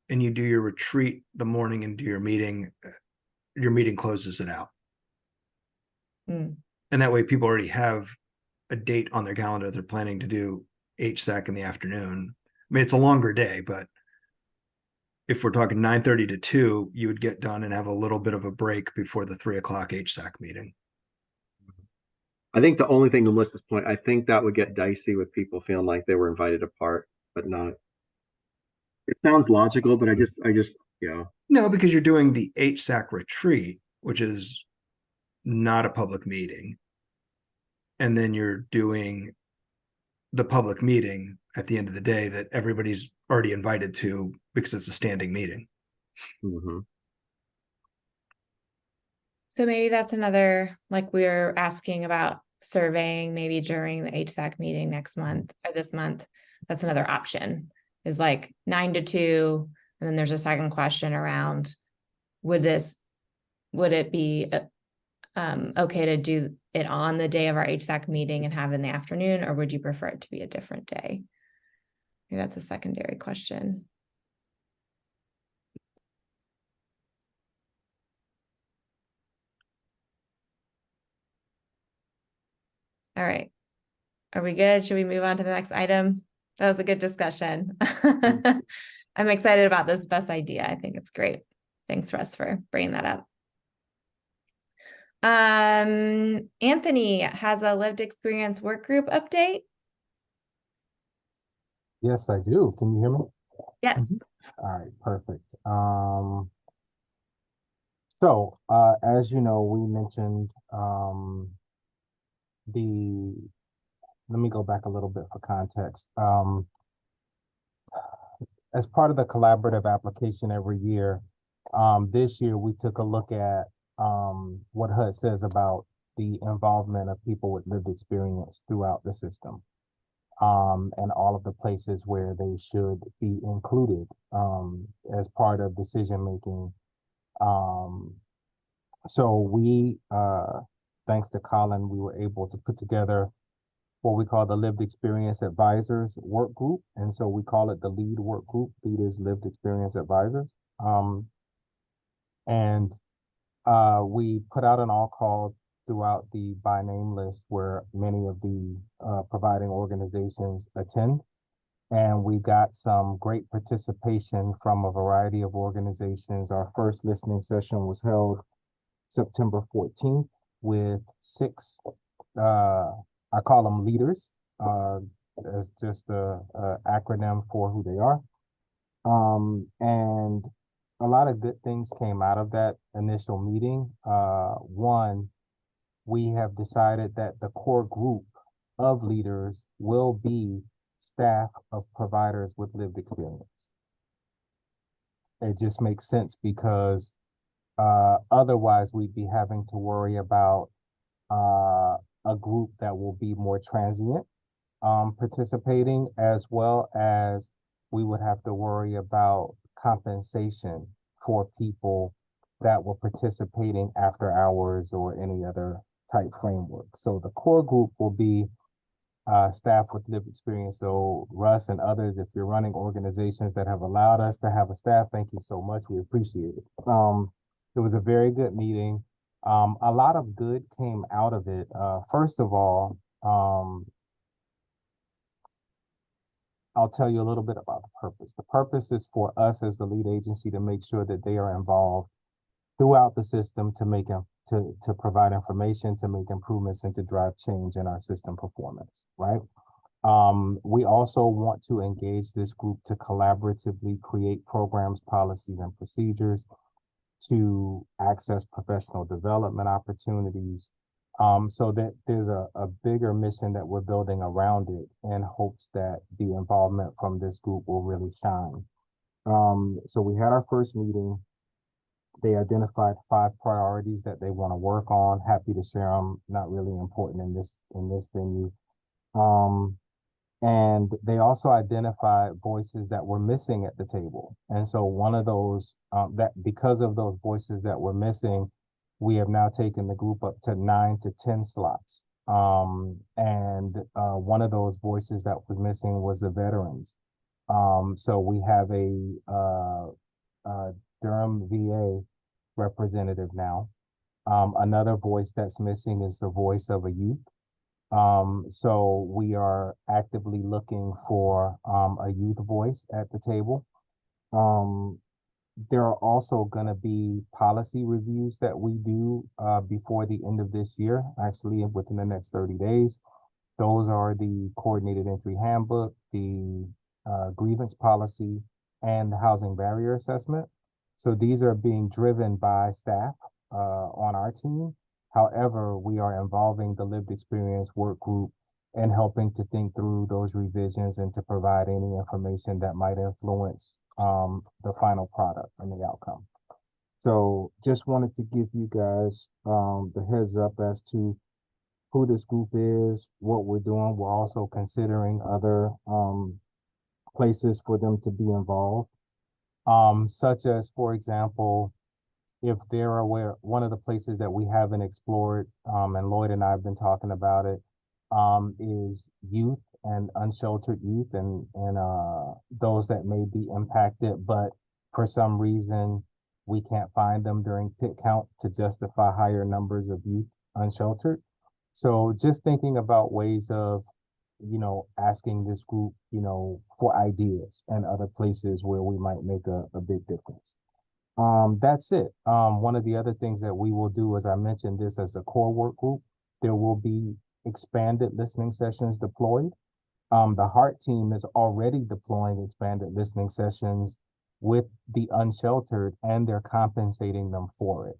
and you do your retreat the morning and do your meeting closes it out. And that way people already have a date on their calendar. They're planning to do HSAC in the afternoon. I mean, it's a longer day, but if we're talking 9:30 to 2, you would get done and have a little bit of a break before the 3 o'clock HSAC meeting. I think the only thing to Melissa's point, I think that would get dicey with people feeling like they were invited apart, but not. It sounds logical, but I just, yeah. No, because you're doing the HSAC retreat, which is not a public meeting. And then you're doing the public meeting at the end of the day that everybody's already invited to because it's a standing meeting. Mm-hmm. So maybe that's another, like we're asking about surveying maybe during the HSAC meeting next month or this month. That's another option. is like 9 to 2. And then there's a second question around, would it be okay to do it on the day of our HSAC meeting and have it in the afternoon, or would you prefer it to be a different day? Maybe that's a secondary question. All right. Are we good? Should we move on to the next item? That was a good discussion. I'm excited about this bus idea. I think it's great. Thanks, Russ, for bringing that up. Anthony has a lived experience work group update. Yes, I do. Can you hear me? Yes. All right, perfect. As you know, we mentioned let me go back a little bit for context. As part of the collaborative application every year, this year we took a look at what HUD says about the involvement of people with lived experience throughout the system, and all of the places where they should be included as part of decision making. So we, thanks to Colin, we were able to put together what we call the Lived Experience Advisors Work Group. And so we call it the LEAD Work Group. LEAD is Lived Experience Advisors. We put out an all call throughout the by name list where many of the providing organizations attend. And we got some great participation from a variety of organizations. Our first listening session was held September 14th with 6, I call them leaders, as just a acronym for who they are. And a lot of good things came out of that initial meeting. One, we have decided that the core group of leaders will be staff of providers with lived experience. It just makes sense because otherwise we'd be having to worry about a group that will be more transient participating, as well as we would have to worry about compensation for people that were participating after hours or any other type framework. So the core group will be staff with lived experience. So Russ and others, if you're running organizations that have allowed us to have a staff, thank you so much. We appreciate it. It was a very good meeting. A lot of good came out of it. First of all, I'll tell you a little bit about the purpose. The purpose is for us as the lead agency to make sure that they are involved throughout the system to provide information, to make improvements, and to drive change in our system performance, right? We also want to engage this group to collaboratively create programs, policies, and procedures to access professional development opportunities, so that there's a bigger mission that we're building around it in hopes that the involvement from this group will really shine. So we had our first meeting. They identified 5 priorities that they want to work on. Happy to share them. Not really important in this venue. And they also identified voices that were missing at the table. And so one of those, that because of those voices that were missing, we have now taken the group up to 9 to 10 slots. One of those voices that was missing was the veterans. So we have a Durham VA representative now. Another voice that's missing is the voice of a youth. So we are actively looking for a youth voice at the table. There are also going to be policy reviews that we do before the end of this year, actually within the next 30 days. Those are the coordinated entry handbook, the grievance policy, and the housing barrier assessment. So these are being driven by staff on our team. However, we are involving the lived experience work group and helping to think through those revisions and to provide any information that might influence the final product and the outcome. So just wanted to give you guys the heads up as to who this group is, what we're doing. We're also considering other places for them to be involved. Such as, for example, if they're aware, one of the places that we haven't explored, and Lloyd and I have been talking about it, is youth and unsheltered youth and those that may be impacted, but for some reason we can't find them during pit count to justify higher numbers of youth unsheltered. So just thinking about ways of, asking this group, for ideas and other places where we might make a big difference. That's it. One of the other things that we will do, as I mentioned this as a core work group, there will be expanded listening sessions deployed. The Heart team is already deploying expanded listening sessions with the unsheltered, and they're compensating them for it.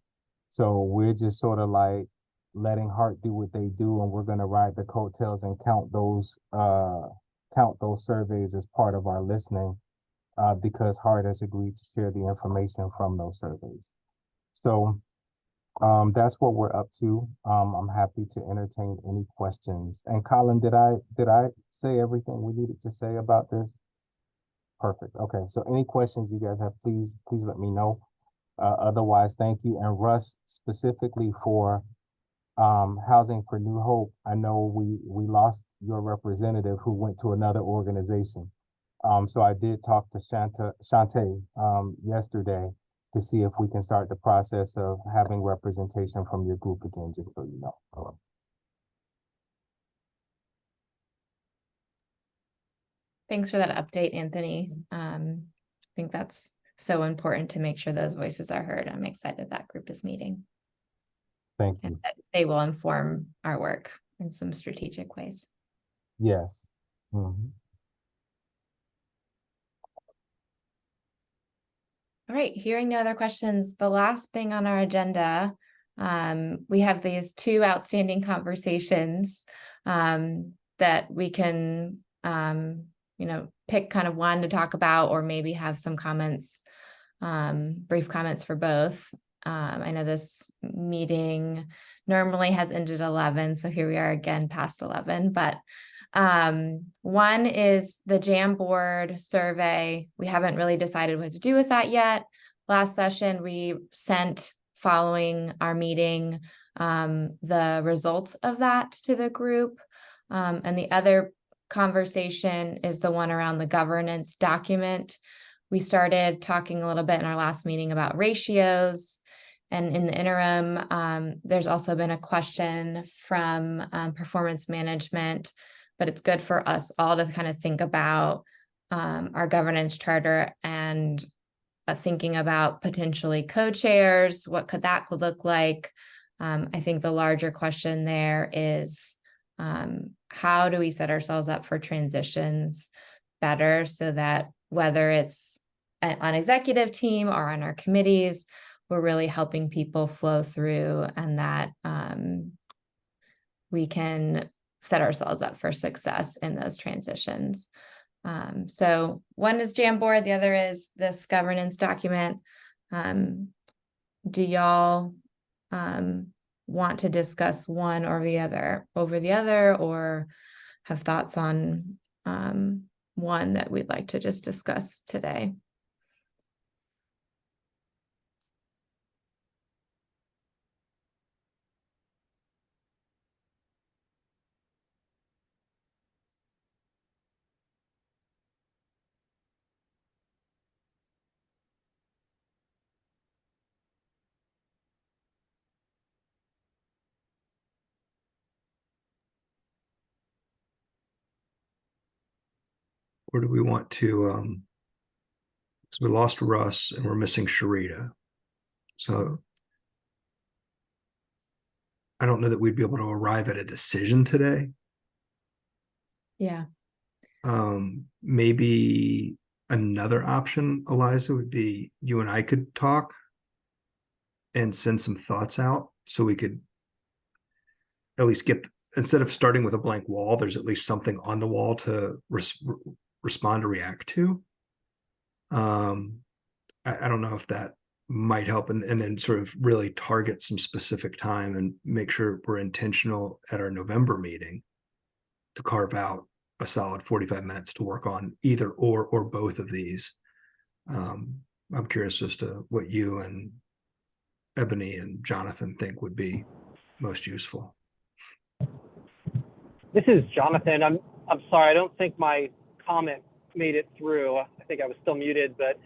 So we're just sort of like letting Heart do what they do, and we're going to ride the coattails and count those surveys as part of our listening, because Heart has agreed to share the information from those surveys. So that's what we're up to. I'm happy to entertain any questions. And Colin, did I say everything we needed to say about this? Perfect. Okay. So any questions you guys have, please let me know. Otherwise, thank you. And Russ, specifically for Housing for New Hope, I know we lost your representative who went to another organization. So I did talk to Shantae yesterday to see if we can start the process of having representation from your group again, just so you know. Thanks for that update, Anthony. I think that's so important to make sure those voices are heard. I'm excited that group is meeting. Thank you. And that they will inform our work in some strategic ways. Yes. Mm-hmm. All right, hearing no other questions, the last thing on our agenda, we have these two outstanding conversations that we can, pick kind of one to talk about, or maybe have some comments, brief comments for both. I know this meeting normally has ended 11, so here we are again past 11, but one is the Jamboard survey. We haven't really decided what to do with that yet. Last session, we sent, following our meeting, the results of that to the group. And the other conversation is the one around the governance document. We started talking a little bit in our last meeting about ratios. And in the interim, there's also been a question from performance management, but it's good for us all to kind of think about our governance charter and thinking about potentially co-chairs. What could that look like? I think the larger question there is, how do we set ourselves up for transitions better so that whether it's on executive team or on our committees, we're really helping people flow through, and that we can set ourselves up for success in those transitions. So one is Jamboard, the other is this governance document. Do y'all want to discuss one or the other over the other, or have thoughts on one that we'd like to just discuss today? Or do we want to, so we lost Russ and we're missing Sharita. So I don't know that we'd be able to arrive at a decision today. Yeah. Maybe another option, Eliza, would be you and I could talk and send some thoughts out so we could at least get, instead of starting with a blank wall, there's at least something on the wall to respond or react to. I don't know if that might help, and then sort of really target some specific time and make sure we're intentional at our November meeting to carve out a solid 45 minutes to work on either or both of these. I'm curious as to what you and Ebony and Jonathan think would be most useful. This is Jonathan. I'm sorry. I don't think my comment made it through. I think I was still muted, but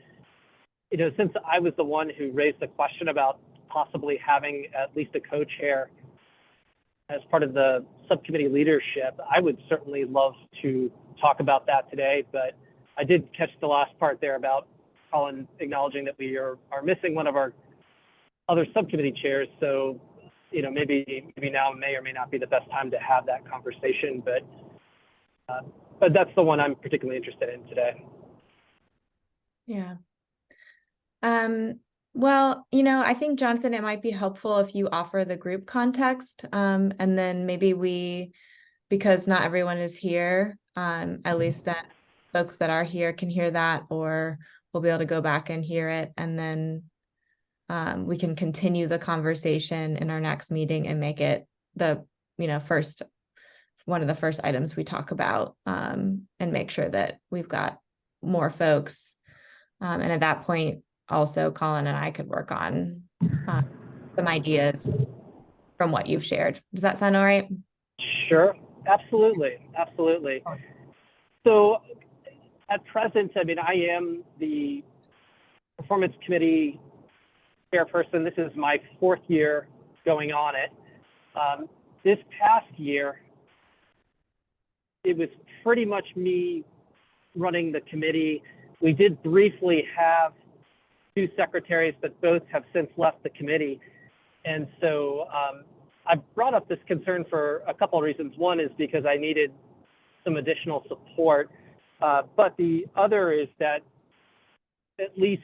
since I was the one who raised the question about possibly having at least a co-chair as part of the subcommittee leadership, I would certainly love to talk about that today. But I did catch the last part there about Colin acknowledging that we are missing one of our other subcommittee chairs. So, maybe now may or may not be the best time to have that conversation. But that's the one I'm particularly interested in today. Yeah. Well, I think, Jonathan, it might be helpful if you offer the group context, and then maybe because not everyone is here, at least that folks that are here can hear that, or we'll be able to go back and hear it, and then we can continue the conversation in our next meeting and make it the, one of the first items we talk about, and make sure that we've got more folks. And at that point, also Colin and I could work on some ideas from what you've shared. Does that sound all right? Sure. Absolutely. Absolutely. So at present, I am the performance committee chairperson. This is my 4th year going on it. This past year, it was pretty much me running the committee. We did briefly have 2 secretaries, but both have since left the committee. And so I brought up this concern for a couple of reasons. One is because I needed some additional support. But the other is that at least,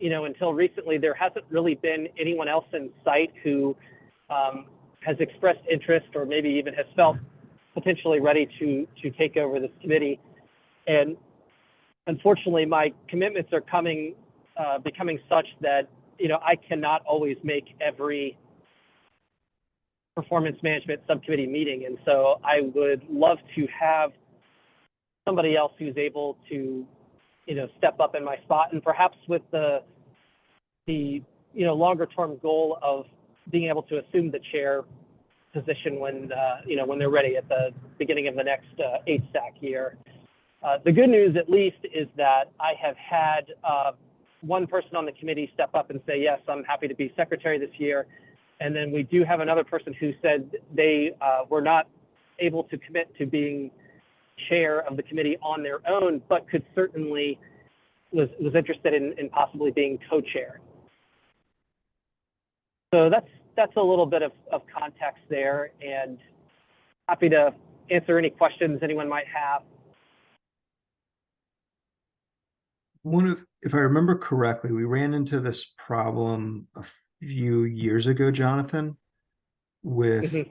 until recently, there hasn't really been anyone else in sight who has expressed interest or maybe even has felt potentially ready to take over this committee. And unfortunately, my commitments are becoming such that, I cannot always make every performance management subcommittee meeting. And so I would love to have somebody else who's able to, step up in my spot, and perhaps with the longer term goal of being able to assume the chair position when they're ready at the beginning of the next HSAC year. The good news, at least, is that I have had one person on the committee step up and say, yes, I'm happy to be secretary this year. And then we do have another person who said they were not able to commit to being chair of the committee on their own, but could certainly was interested in possibly being co-chair. So that's a little bit of context there, and happy to answer any questions anyone might have. If I remember correctly, we ran into this problem a few years ago, Jonathan, with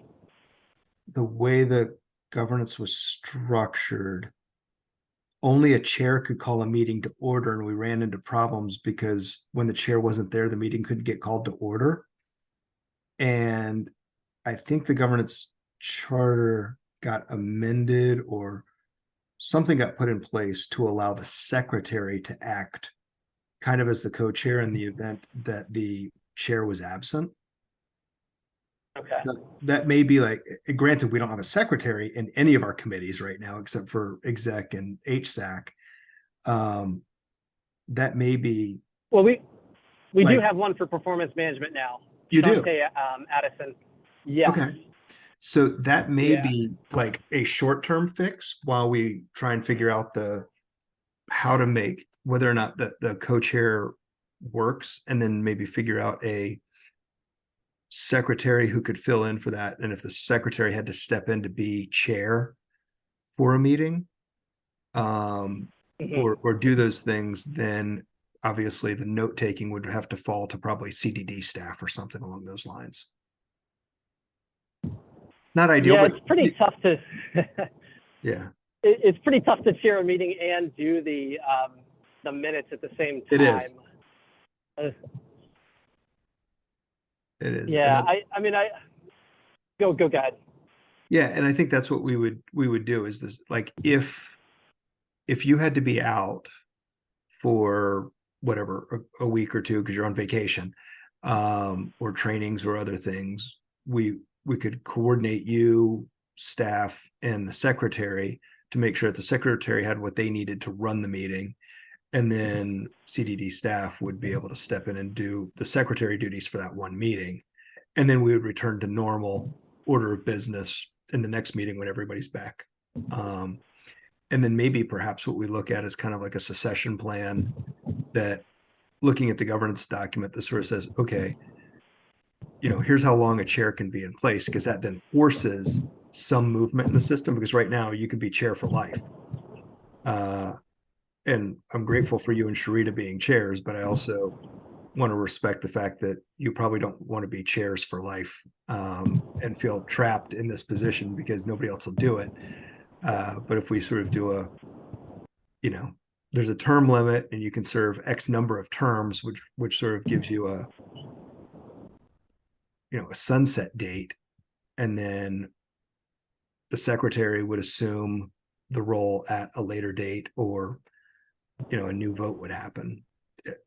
the way the governance was structured. Only a chair could call a meeting to order, and we ran into problems because when the chair wasn't there, the meeting couldn't get called to order. And I think the governance charter got amended, or something got put in place to allow the secretary to act kind of as the co-chair in the event that the chair was absent. Okay. That may be like, granted, we don't have a secretary in any of our committees right now, except for exec and HSAC. That may be. Well, we do have one for performance management now. You do? Addison. Yes. Okay. So that may be like a short-term fix while we try and figure out how to make whether or not the co-chair works, and then maybe figure out a secretary who could fill in for that. And if the secretary had to step in to be chair for a meeting, or do those things, then obviously the note-taking would have to fall to probably CDD staff or something along those lines. Not ideal, yeah, but it's pretty tough to. Yeah, it's pretty tough to chair a meeting and do the minutes at the same time. It is. It is. Yeah, go ahead. Yeah, and I think that's what we would do is this, like, if you had to be out for whatever, a week or two because you're on vacation, or trainings or other things, we could coordinate you, staff, and the secretary to make sure that the secretary had what they needed to run the meeting. And then CDD staff would be able to step in and do the secretary duties for that one meeting. And then we would return to normal order of business in the next meeting when everybody's back. And then maybe perhaps what we look at is kind of like a succession plan, that looking at the governance document that sort of says, okay, here's how long a chair can be in place, because that then forces some movement in the system, because right now you can be chair for life. And I'm grateful for you and Sharita being chairs, but I also want to respect the fact that you probably don't want to be chairs for life, and feel trapped in this position because nobody else will do it. But if we sort of do there's a term limit and you can serve X number of terms, which sort of gives you a sunset date, and then the secretary would assume the role at a later date, or a new vote would happen.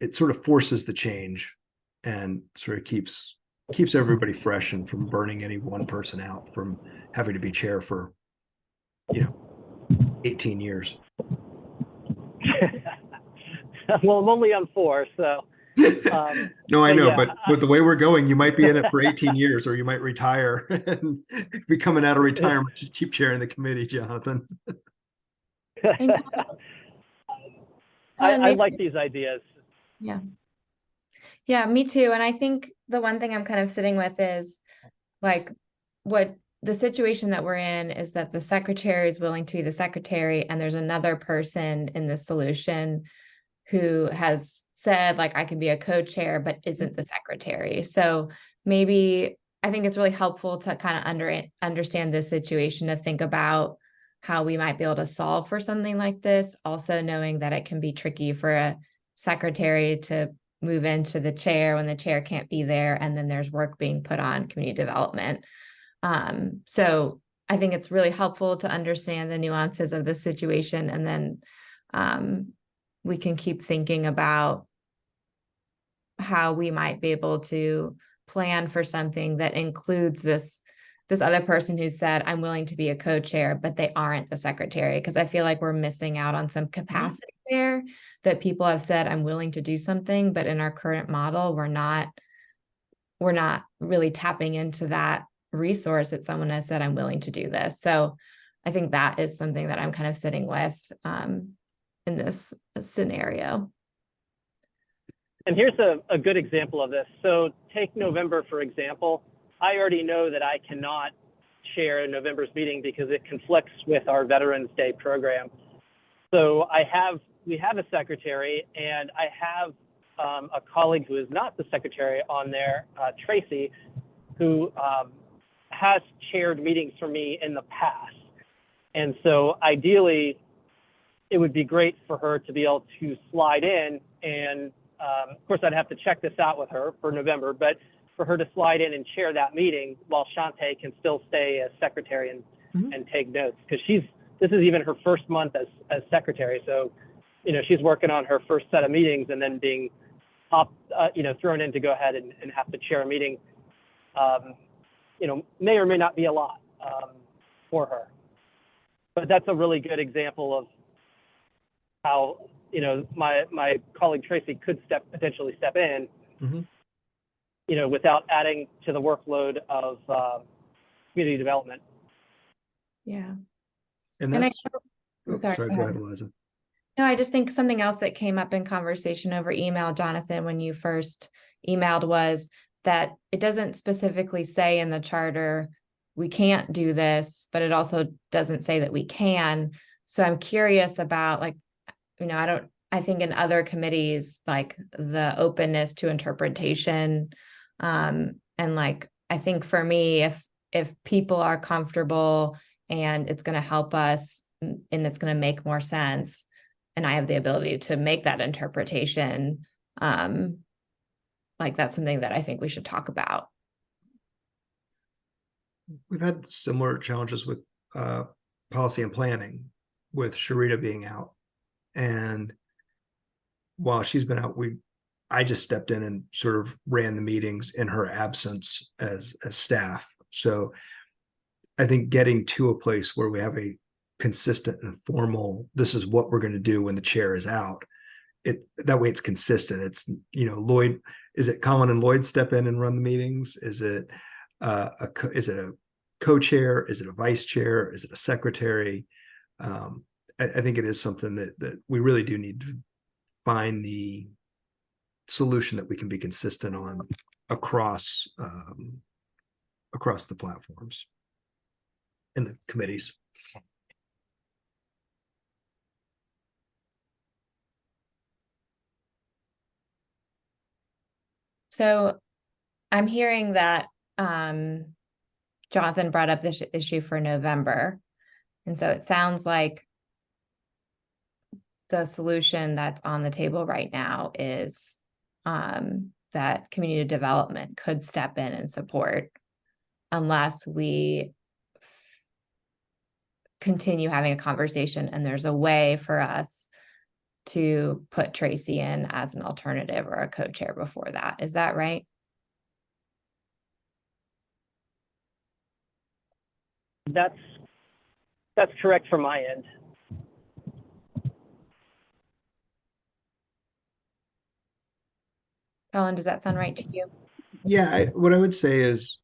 It sort of forces the change and sort of keeps everybody fresh, and from burning any one person out from having to be chair for 18 years. Well, I'm only on 4, so. No, I know, yeah, but with the way we're going, you might be in it for 18 years, or you might retire and be coming out of retirement to keep chairing the committee, Jonathan. And I like these ideas. Yeah. Yeah, me too. And I think the one thing I'm kind of sitting with is like what the situation that we're in is that the secretary is willing to be the secretary, and there's another person in the solution who has said, like, I can be a co-chair, but isn't the secretary. So maybe I think it's really helpful to kind of understand this situation, to think about how we might be able to solve for something like this. Also knowing that it can be tricky for a secretary to move into the chair when the chair can't be there, and then there's work being put on community development. So I think it's really helpful to understand the nuances of the situation, and then we can keep thinking about how we might be able to plan for something that includes this other person who said, I'm willing to be a co-chair, but they aren't the secretary. Because I feel like we're missing out on some capacity there, that people have said, I'm willing to do something, but in our current model, we're not really tapping into that resource that someone has said, I'm willing to do this. So I think that is something that I'm kind of sitting with in this scenario. And here's a good example of this. So take November, for example. I already know that I cannot chair November's meeting because it conflicts with our Veterans Day program. So we have a secretary, and I have a colleague who is not the secretary on there, Tracy, who has chaired meetings for me in the past. And so ideally, it would be great for her to be able to slide in, and of course I'd have to check this out with her for November, but for her to slide in and chair that meeting while Shantae can still stay as secretary and take notes, because this is even her first month as secretary. So, she's working on her first set of meetings, and then being thrown in to go ahead and have to chair a meeting, may or may not be a lot for her. But that's a really good example of how, my colleague Tracy could potentially step in, without adding to the workload of community development. Yeah. And And that's, sorry, go ahead, Eliza. No, I just think something else that came up in conversation over email, Jonathan, when you first emailed, was that it doesn't specifically say in the charter, we can't do this, but it also doesn't say that we can. So I'm curious about, like, I think in other committees, like the openness to interpretation, and like, I think for me, if people are comfortable and it's going to help us and it's going to make more sense, and I have the ability to make that interpretation, like that's something that I think we should talk about. we've had similar challenges with policy and planning, with Sharita being out. And while she's been out, I just stepped in and sort of ran the meetings in her absence as staff. So I think getting to a place where we have a consistent and formal, this is what we're going to do when the chair is out. That way it's consistent. It's, Lloyd, is it Colin and Lloyd step in and run the meetings? Is it a co-chair? Is it a vice chair? Is it a secretary? I think it is something that we really do need to find the solution that we can be consistent on across the platforms and the committees. So I'm hearing that Jonathan brought up this issue for November. And so it sounds like the solution that's on the table right now is that community development could step in and support, unless we continue having a conversation and there's a way for us to put Tracy in as an alternative or a co-chair before that. Is that right? That's correct from my end. Colin, does that sound right to you? Yeah, what I would say is,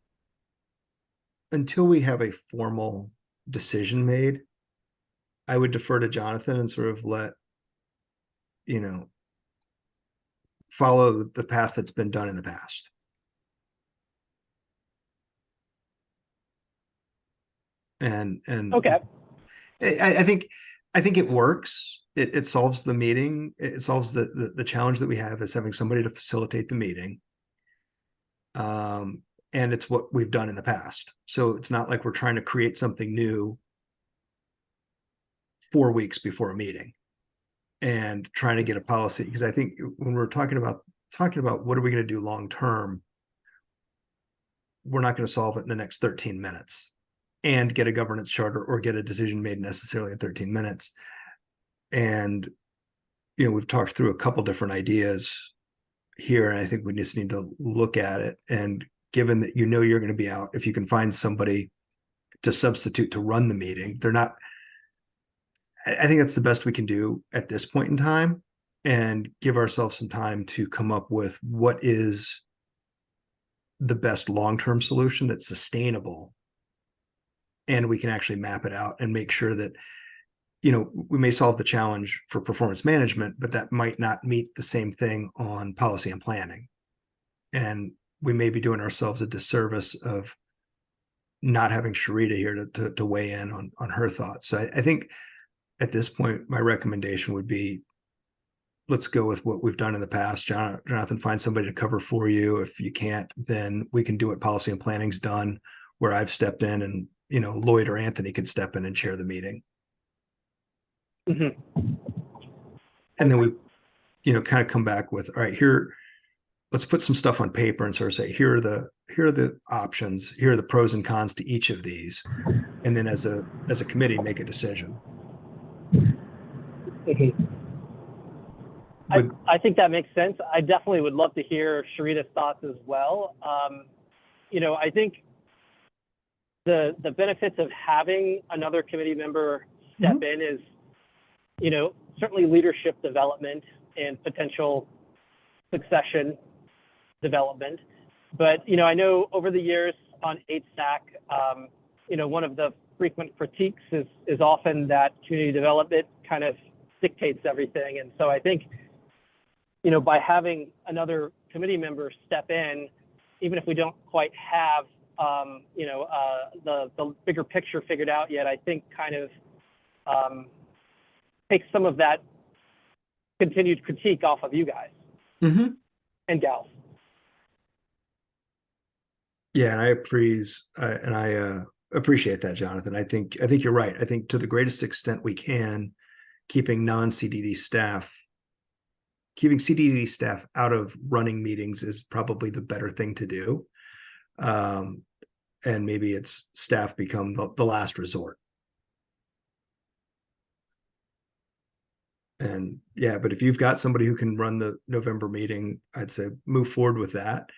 until we have a formal decision made, I would defer to Jonathan and sort of let, follow the path that's been done in the past. And Okay. I think it works. It solves the meeting. It solves the challenge that we have, is having somebody to facilitate the meeting. And it's what we've done in the past. So it's not like we're trying to create something new 4 weeks before a meeting and trying to get a policy. Because I think when we're talking about what are we going to do long term, we're not going to solve it in the next 13 minutes and get a governance charter or get a decision made necessarily in 13 minutes. And, we've talked through a couple different ideas here, and I think we just need to look at it. And given that you're going to be out, if you can find somebody to substitute to run the meeting, I think that's the best we can do at this point in time, and give ourselves some time to come up with what is the best long-term solution that's sustainable. And we can actually map it out and make sure that, we may solve the challenge for performance management, but that might not meet the same thing on policy and planning. And we may be doing ourselves a disservice of not having Sharita here to weigh in on her thoughts. So I think at this point, my recommendation would be, let's go with what we've done in the past. Jonathan, find somebody to cover for you. If you can't, then we can do what policy and planning's done, where I've stepped in, and, Lloyd or Anthony can step in and chair the meeting. Mm-hmm. And then we, kind of come back with, all right, here, let's put some stuff on paper and sort of say, here are the options, here are the pros and cons to each of these. And then as a committee, make a decision. Mm-hmm. I think that makes sense. I definitely would love to hear Sharita's thoughts as well. I think the benefits of having another committee member step in is, certainly leadership development and potential succession development. But, I know over the years on HSAC, one of the frequent critiques is often that community development kind of dictates everything. And so I think, by having another committee member step in, even if we don't quite have, the bigger picture figured out yet, I think kind of takes some of that continued critique off of you guys and gals. Yeah, and I appreciate that, Jonathan. I think you're right. I think to the greatest extent we can, keeping CDD staff out of running meetings is probably the better thing to do. and maybe it's staff become the last resort. And yeah, but if you've got somebody who can run the November meeting, I'd say move forward with that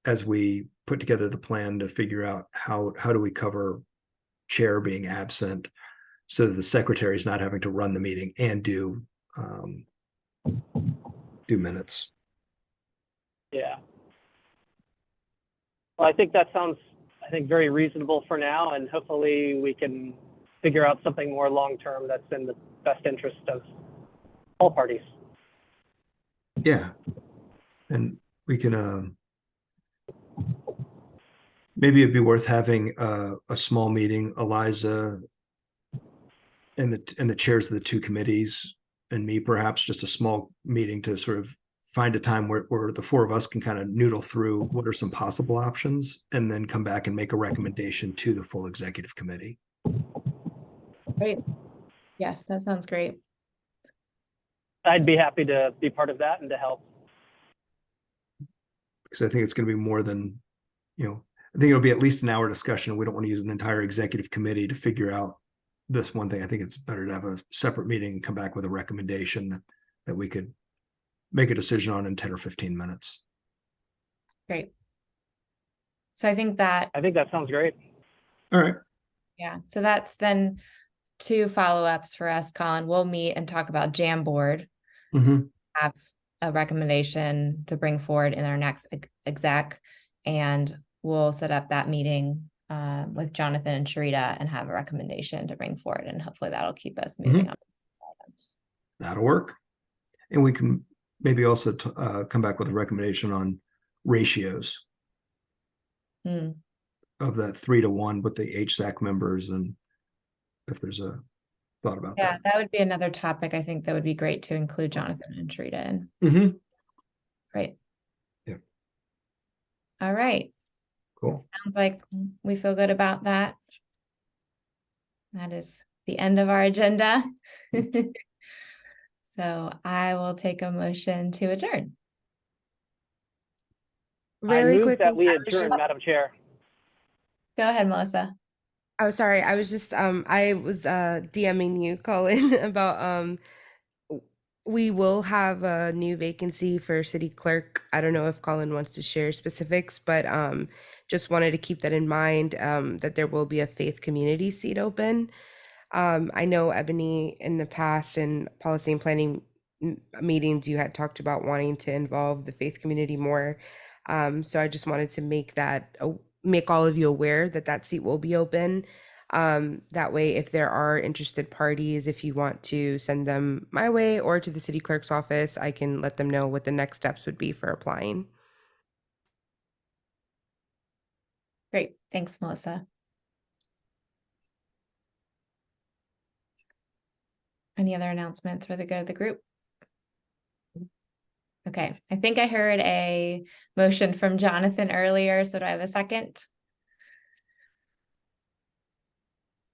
as we put together the plan to figure out how do we cover chair being absent so that the secretary is not having to run the meeting and do minutes. Yeah. Well, I think that sounds, very reasonable for now, and hopefully we can figure out something more long-term that's in the best interest of all parties. Yeah. And we can, maybe it'd be worth having a small meeting, Eliza and the chairs of the two committees and me, perhaps just a small meeting to sort of find a time where the four of us can kind of noodle through what are some possible options and then come back and make a recommendation to the full executive committee. Great. Yes, that sounds great. I'd be happy to be part of that and to help. Because I think it's going to be more than, I think it'll be at least an hour discussion. We don't want to use an entire executive committee to figure out this one thing. I think it's better to have a separate meeting and come back with a recommendation that we could make a decision on in 10 or 15 minutes. Great. So I think that sounds great. All right. yeah, so that's then 2 follow-ups for us, Colin. We'll meet and talk about Jamboard, have a recommendation to bring forward in our next exec, and we'll set up that meeting with Jonathan and Sharita and have a recommendation to bring forward, and hopefully that'll keep us moving on these items. That'll work. And we can maybe also come back with a recommendation on ratios of that 3-to-1 with the HSAC members, and if there's a thought about that. That would be another topic. I think that would be great to include Jonathan and Sharita in. Great. Yeah. All right. Cool. Sounds like we feel good about that. That is the end of our agenda. So I will take a motion to adjourn. Really I move quickly, that we I was adjourn, just- Madam Chair. Go ahead, Melissa. Oh, sorry. I was just I was DMing you, Colin, about we will have a new vacancy for city clerk. I don't know if Colin wants to share specifics, but just wanted to keep that in mind, that there will be a faith community seat open. I know, Ebony, in the past in policy and planning meetings, you had talked about wanting to involve the faith community more. So I just wanted to make all of you aware that that seat will be open. That way, if there are interested parties, if you want to send them my way or to the city clerk's office, I can let them know what the next steps would be for applying. Great. Thanks, Melissa. Any other announcements for the good of the group? Okay, I think I heard a motion from Jonathan earlier, so do I have a second?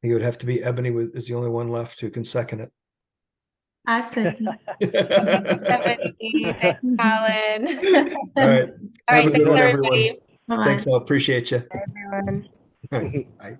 It would have to be Ebony is the only one left who can second it. I said, Ebony, thanks, Colin. All right. All Have right, a good thanks, one, everybody. everyone. Thanks, all. Appreciate you. Everyone. All right. Bye.